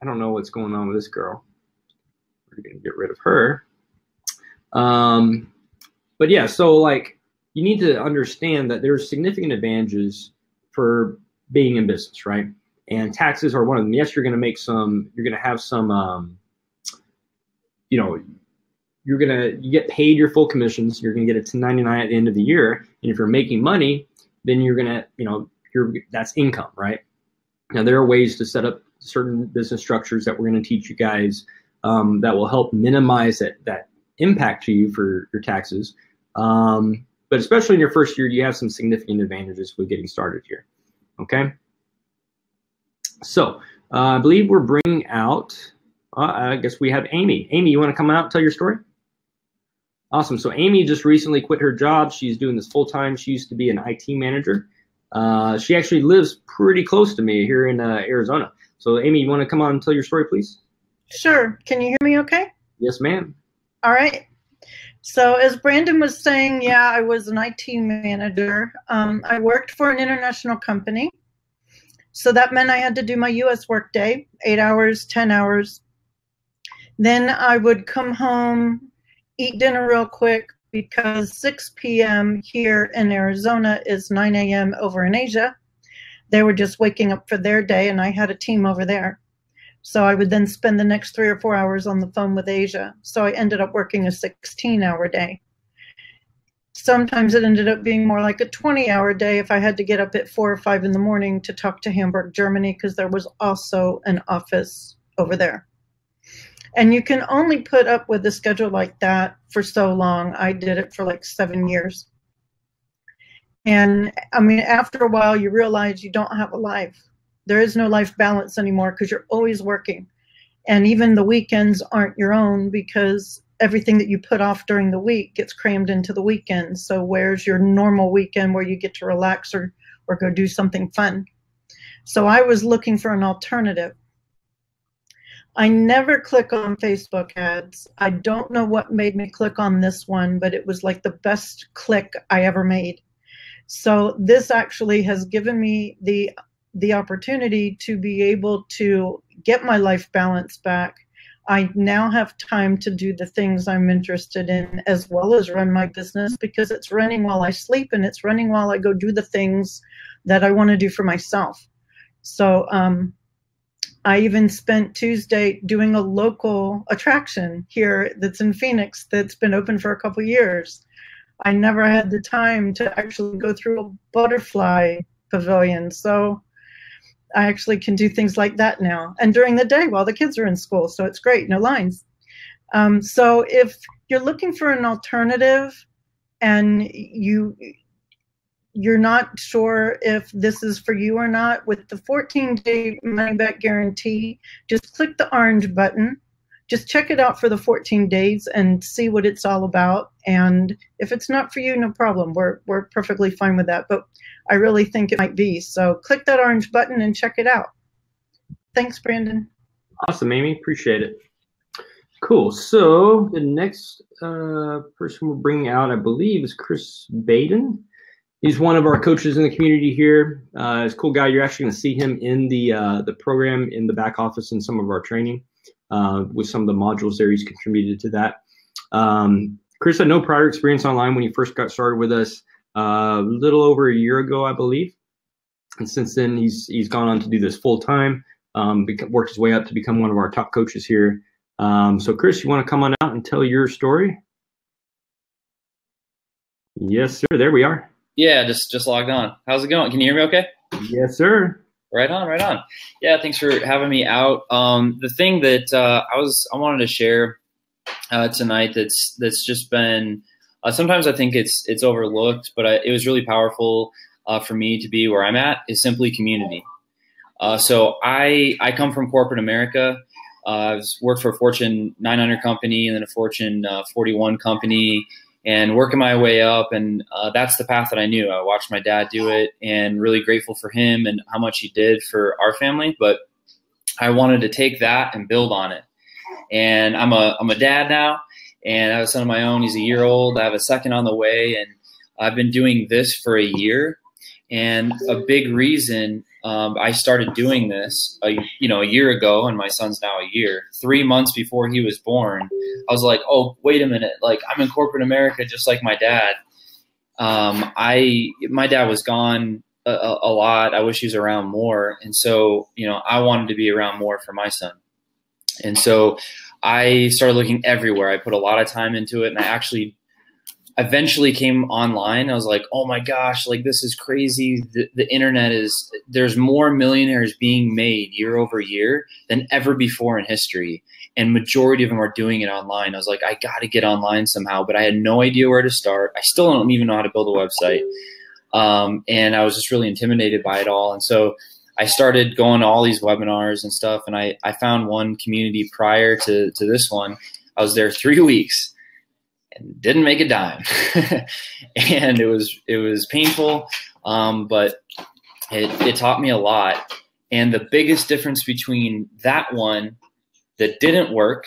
I don't know what's going on with this girl. We're going to get rid of her. But yeah, so like you need to understand that there's significant advantages for being in business, right? And taxes are one of them. Yes, you're going to have some, you know, you get paid your full commissions. You're going to get a 1099 at the end of the year. And if you're making money, then you're going to, you know, that's income, right? Now, there are ways to set up certain business structures that we're going to teach you guys that will help minimize that impact to you for your taxes. But especially in your first year, you have some significant advantages with getting started here. Okay. So I believe we're bringing out, I guess we have Amy. Amy, you want to come out and tell your story? Awesome. So Amy just recently quit her job. She's doing this full time. She used to be an IT manager. She actually lives pretty close to me here in Arizona. So Amy, you want to come on and tell your story, please? Sure. Can you hear me okay? Yes, ma'am. All right. So as Brandon was saying, yeah, I was an IT manager. I worked for an international company. So that meant I had to do my U.S. work day, 8 hours, 10 hours. Then I would come home, eat dinner real quick, because 6 p.m. here in Arizona is 9 a.m. over in Asia. They were just waking up for their day, and I had a team over there. So I would then spend the next 3 or 4 hours on the phone with Asia. So I ended up working a 16-hour day. Sometimes it ended up being more like a 20-hour day if I had to get up at 4 or 5 in the morning to talk to Hamburg, Germany, because there was also an office over there. And you can only put up with a schedule like that for so long. I did it for like 7 years. And I mean, after a while, you realize you don't have a life. There is no life balance anymore because you're always working. And even the weekends aren't your own because everything that you put off during the week gets crammed into the weekend. So where's your normal weekend where you get to relax or go do something fun? So I was looking for an alternative. I never click on Facebook ads. I don't know what made me click on this one, but it was like the best click I ever made. So this actually has given me the opportunity to be able to get my life balance back. I now have time to do the things I'm interested in as well as run my business because it's running while I sleep and it's running while I go do the things that I want to do for myself. So I even spent Tuesday doing a local attraction here that's in Phoenix that's been open for a couple years. I never had the time to actually go through a butterfly pavilion. So I actually can do things like that now. And during the day while the kids are in school. So it's great, no lines. So if you're looking for an alternative and you're not sure if this is for you or not, with the 14-day money-back guarantee, just click the orange button. Just check it out for the 14 days and see what it's all about. And if it's not for you, no problem. We're perfectly fine with that. But I really think it might be. So click that orange button and check it out. Thanks, Brandon. Awesome, Amy. Appreciate it. Cool. So the next person we'll bring out, I believe, is Chris Baden. He's one of our coaches in the community here. He's a cool guy. You're actually going to see him in the program in the back office in some of our training. With some of the modules there, he's contributed to that. Chris had no prior experience online when he first got started with us a little over a year ago, I believe. And since then, he's gone on to do this full time, worked his way up to become one of our top coaches here. So Chris, you want to come on out and tell your story? Yes, sir. There we are. Yeah, just logged on. How's it going? Can you hear me okay? Yes, sir. Right on, right on. Yeah, thanks for having me out. The thing that I wanted to share tonight that's just been sometimes I think it's overlooked, but it was really powerful for me to be where I'm at is simply community. So I come from corporate America. I've worked for a Fortune 900 company and then a Fortune 41 company. And working my way up, and that's the path that I knew. I watched my dad do it, and really grateful for him and how much he did for our family. But I wanted to take that and build on it. And I'm a dad now, and I have a son of my own. He's a year old. I have a second on the way, and I've been doing this for a year. And a big reason I started doing this, a year ago, and my son's now a year. 3 months before he was born, I was like, oh, wait a minute. Like, I'm in corporate America just like my dad. My dad was gone a lot. I wish he was around more. And so, I wanted to be around more for my son. And so I started looking everywhere. I put a lot of time into it, and I actually eventually came online. I was like, oh my gosh, like this is crazy. The internet there's more millionaires being made year over year than ever before in history. And majority of them are doing it online. I was like, I got to get online somehow, but I had no idea where to start. I still don't even know how to build a website. And I was just really intimidated by it all. And so I started going to all these webinars and stuff. And I found one community prior to this one. I was there 3 weeks. And didn't make a dime. And it was painful, but it taught me a lot. And the biggest difference between that one that didn't work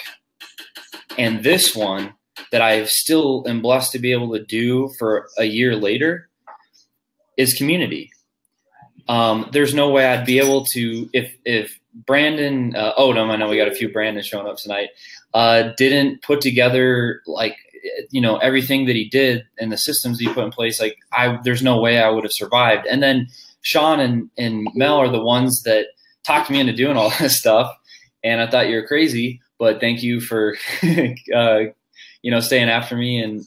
and this one that I still am blessed to be able to do for a year later is community. There's no way I'd be able to, if Brandon Odom, I know we got a few Brandons showing up tonight, didn't put together like everything that he did and the systems he put in place, like there's no way I would have survived. And then Sean and Mel are the ones that talked me into doing all this stuff. And I thought you were crazy, but thank you for, staying after me and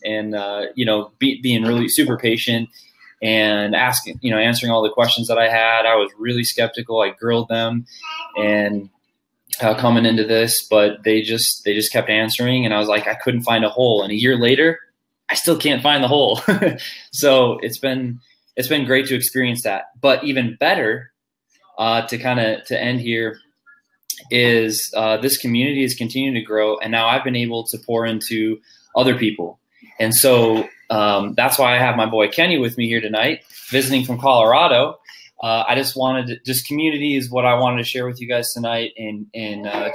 being really super patient and answering all the questions that I had. I was really skeptical. I grilled them and coming into this, but they just kept answering, and I was like, I couldn't find a hole. And a year later, I still can't find the hole. So it's been great to experience that. But even better, to end here, is this community is continuing to grow, and now I've been able to pour into other people. And so that's why I have my boy Kenny with me here tonight, visiting from Colorado. Community is what I wanted to share with you guys tonight. And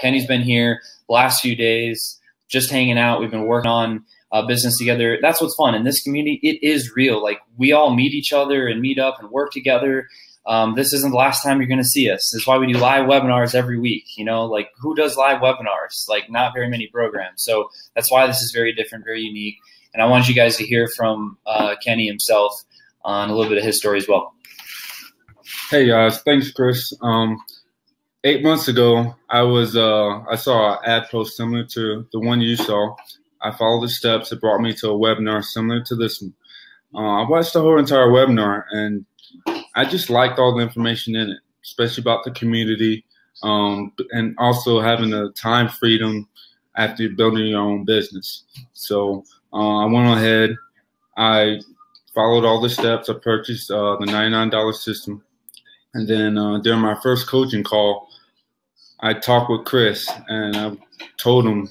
Kenny's been here the last few days, just hanging out. We've been working on business together. That's what's fun in this community. It is real. Like, we all meet each other and meet up and work together. This isn't the last time you're going to see us. That's why we do live webinars every week. Like, who does live webinars? Like, not very many programs. So that's why this is very different, very unique. And I want you guys to hear from Kenny himself on a little bit of his story as well. Hey guys, thanks Chris. 8 months ago, I saw an ad post similar to the one you saw. I followed the steps. It brought me to a webinar similar to this one. I watched the whole entire webinar, and I just liked all the information in it, especially about the community, and also having the time freedom after building your own business. So I went ahead, I followed all the steps. I purchased the $99 system. And then during my first coaching call, I talked with Chris, and I told him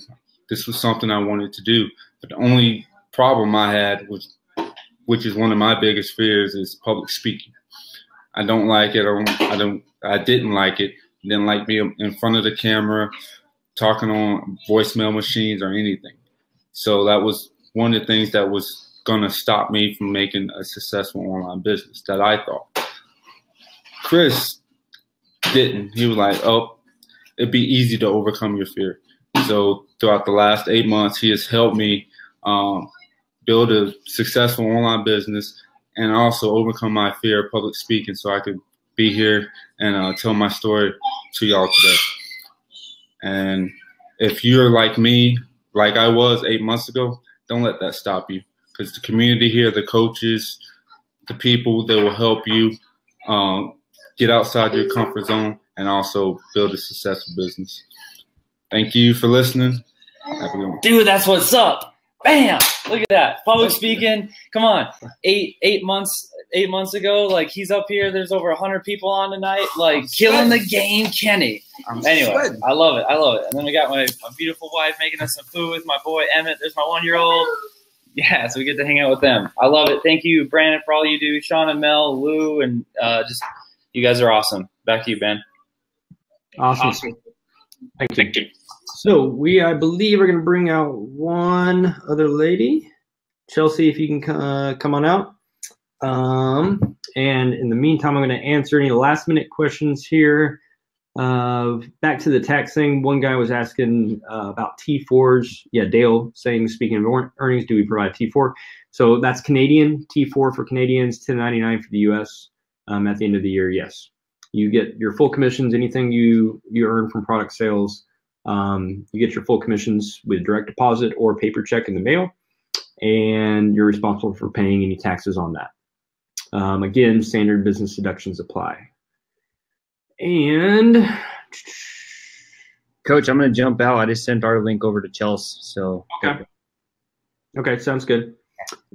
this was something I wanted to do. But the only problem I had was, which is one of my biggest fears, is public speaking. I don't like it. I didn't like it. Didn't like being in front of the camera, talking on voicemail machines or anything. So that was one of the things that was going to stop me from making a successful online business, that I thought. Chris didn't. He was like, oh, it'd be easy to overcome your fear. So throughout the last 8 months, he has helped me build a successful online business and also overcome my fear of public speaking, so I could be here and tell my story to y'all today. And if you're like me, like I was 8 months ago, don't let that stop you, because the community here, the coaches, the people that will help you get outside your comfort zone and also build a successful business. Thank you for listening. Have a good one. Dude, that's what's up. Bam! Look at that. Public speaking. Come on. Eight months ago, like, he's up here. There's over 100 people on tonight. Like, killing the game, Kenny. Anyway, I love it. And then we got my beautiful wife making us some food with my boy Emmett. There's my 1-year-old. Yeah, so we get to hang out with them. I love it. Thank you, Brandon, for all you do. Sean and Mel, Lou, and just you guys are awesome. Back to you, Ben. Awesome. Thank you. So I believe, are going to bring out one other lady. Chelsea, if you can come on out. And in the meantime, I'm going to answer any last-minute questions here. Back to the tax thing, one guy was asking about T4s. Yeah, Dale saying, speaking of earnings, do we provide T4? So that's Canadian, T4 for Canadians, $10.99 for the U.S. At the end of the year, yes. You get your full commissions, anything you earn from product sales. You get your full commissions with direct deposit or paper check in the mail, and you're responsible for paying any taxes on that. Again, standard business deductions apply. And Coach, I'm going to jump out. I just sent our link over to Chelsea. So okay, sounds good.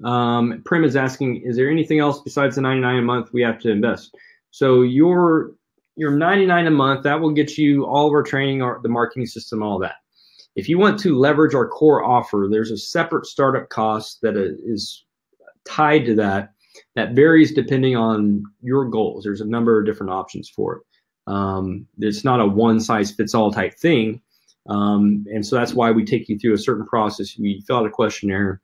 Prim is asking, is there anything else besides the $99 a month we have to invest? So your $99 a month, that will get you all of our training, the marketing system, all that. If you want to leverage our core offer, there's a separate startup cost that is tied to that varies depending on your goals. There's a number of different options for it. It's not a one-size-fits-all type thing. And so that's why we take you through a certain process. We fill out a questionnaire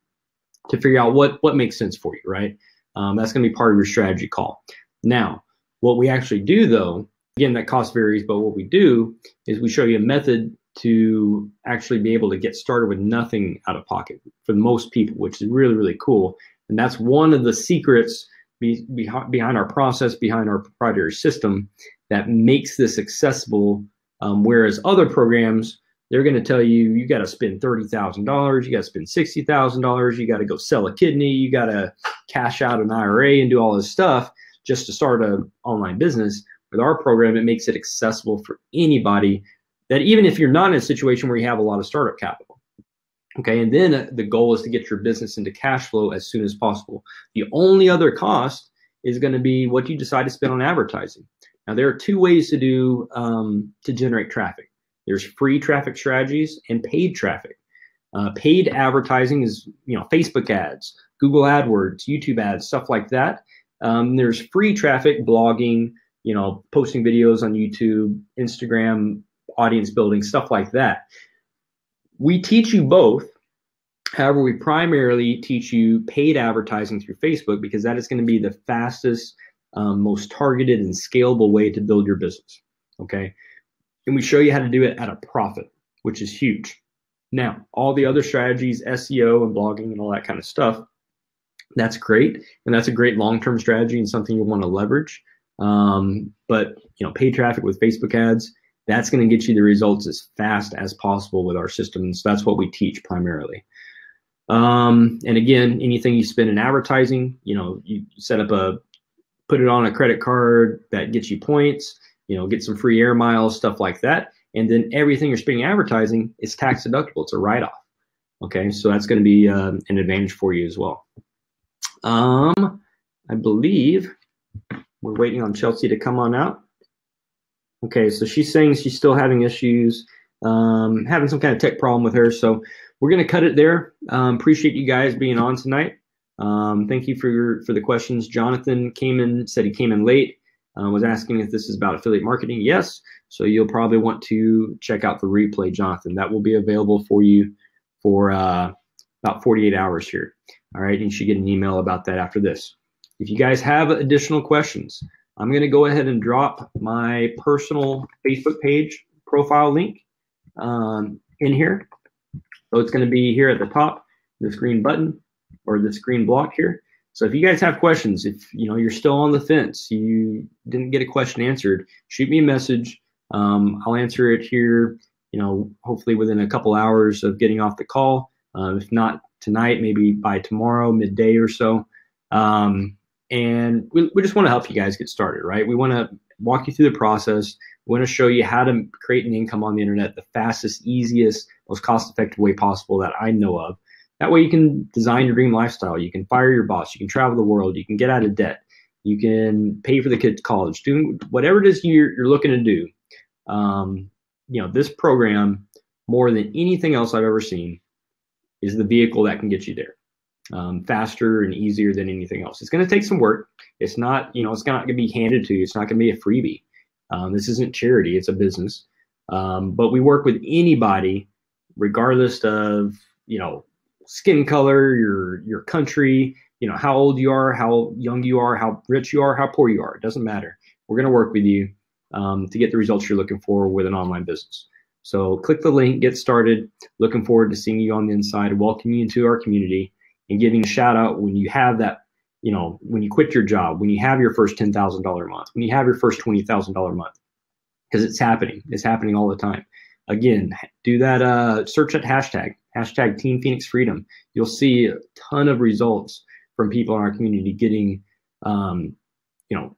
to figure out what makes sense for you, right? That's going to be part of your strategy call. Now, what we actually do, though, again, that cost varies, but what we do is we show you a method to actually be able to get started with nothing out of pocket for most people, which is really, really cool. And that's one of the secrets behind our process, behind our proprietary system that makes this accessible. Whereas other programs, they're going to tell you, you got to spend $30,000, you got to spend $60,000, you got to go sell a kidney, you got to cash out an IRA and do all this stuff just to start an online business. With our program, it makes it accessible for anybody, that even if you're not in a situation where you have a lot of startup capital. Okay, and then the goal is to get your business into cash flow as soon as possible. The only other cost is going to be what you decide to spend on advertising. Now, there are two ways to do to generate traffic. There's free traffic strategies and paid traffic. Paid advertising is, Facebook ads, Google AdWords, YouTube ads, stuff like that. There's free traffic, blogging, posting videos on YouTube, Instagram, audience building, stuff like that. We teach you both. However, we primarily teach you paid advertising through Facebook because that is going to be the fastest, most targeted and scalable way to build your business. Okay. And we show you how to do it at a profit, which is huge. Now, all the other strategies, SEO and blogging and all that kind of stuff, that's great. And that's a great long-term strategy and something you want to leverage. But paid traffic with Facebook ads, that's going to get you the results as fast as possible with our system. So that's what we teach primarily. And again, anything you spend in advertising, you set up put it on a credit card that gets you points, get some free air miles, stuff like that. And then everything you're spending advertising is tax deductible. It's a write-off. Okay, so that's going to be an advantage for you as well. I believe we're waiting on Chelsea to come on out. Okay, so she's saying she's still having issues, having some kind of tech problem with her. So we're going to cut it there. Appreciate you guys being on tonight. Thank you for the questions. Jonathan said he came in late, was asking if this is about affiliate marketing. Yes, so you'll probably want to check out the replay, Jonathan. That will be available for you for about 48 hours here. All right, and you should get an email about that after this. If you guys have additional questions, I'm going to go ahead and drop my personal Facebook page profile link in here. So it's going to be here at the top, this green button or this green block here. So if you guys have questions, if you're still on the fence, you didn't get a question answered, shoot me a message. I'll answer it here, hopefully within a couple hours of getting off the call. If not tonight, maybe by tomorrow, midday or so. And we just want to help you guys get started, right? We want to walk you through the process. We want to show you how to create an income on the internet the fastest, easiest, most cost-effective way possible that I know of. That way you can design your dream lifestyle. You can fire your boss. You can travel the world. You can get out of debt. You can pay for the kids' college. Do whatever it is you're looking to do. This program, more than anything else I've ever seen, is the vehicle that can get you there. Faster and easier than anything else. It's going to take some work. It's not, it's not going to be handed to you. It's not going to be a freebie. This isn't charity. It's a business. But we work with anybody, regardless of, skin color, your country, how old you are, how young you are, how rich you are, how poor you are. It doesn't matter. We're going to work with you to get the results you're looking for with an online business. So click the link, get started. Looking forward to seeing you on the inside, welcoming you into our community, and giving a shout out when you have that, when you quit your job, when you have your first $10,000 a month, when you have your first $20,000 a month, because it's happening. It's happening all the time. Again, do that, search that hashtag Team Phoenix Freedom. You'll see a ton of results from people in our community getting,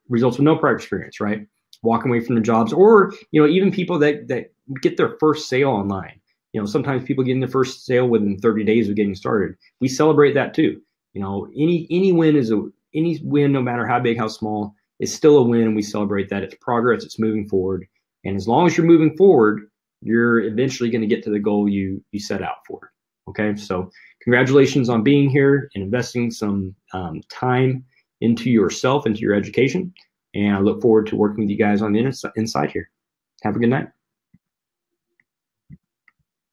results with no prior experience, right? Walking away from the jobs, or, even people that get their first sale online. Sometimes people getting their first sale within 30 days of getting started. We celebrate that too. Any win any win, no matter how big, how small, is still a win, and we celebrate that. It's progress. It's moving forward. And as long as you're moving forward, you're eventually going to get to the goal you set out for. Okay, so congratulations on being here and investing some time into yourself, into your education. And I look forward to working with you guys on the inside here. Have a good night.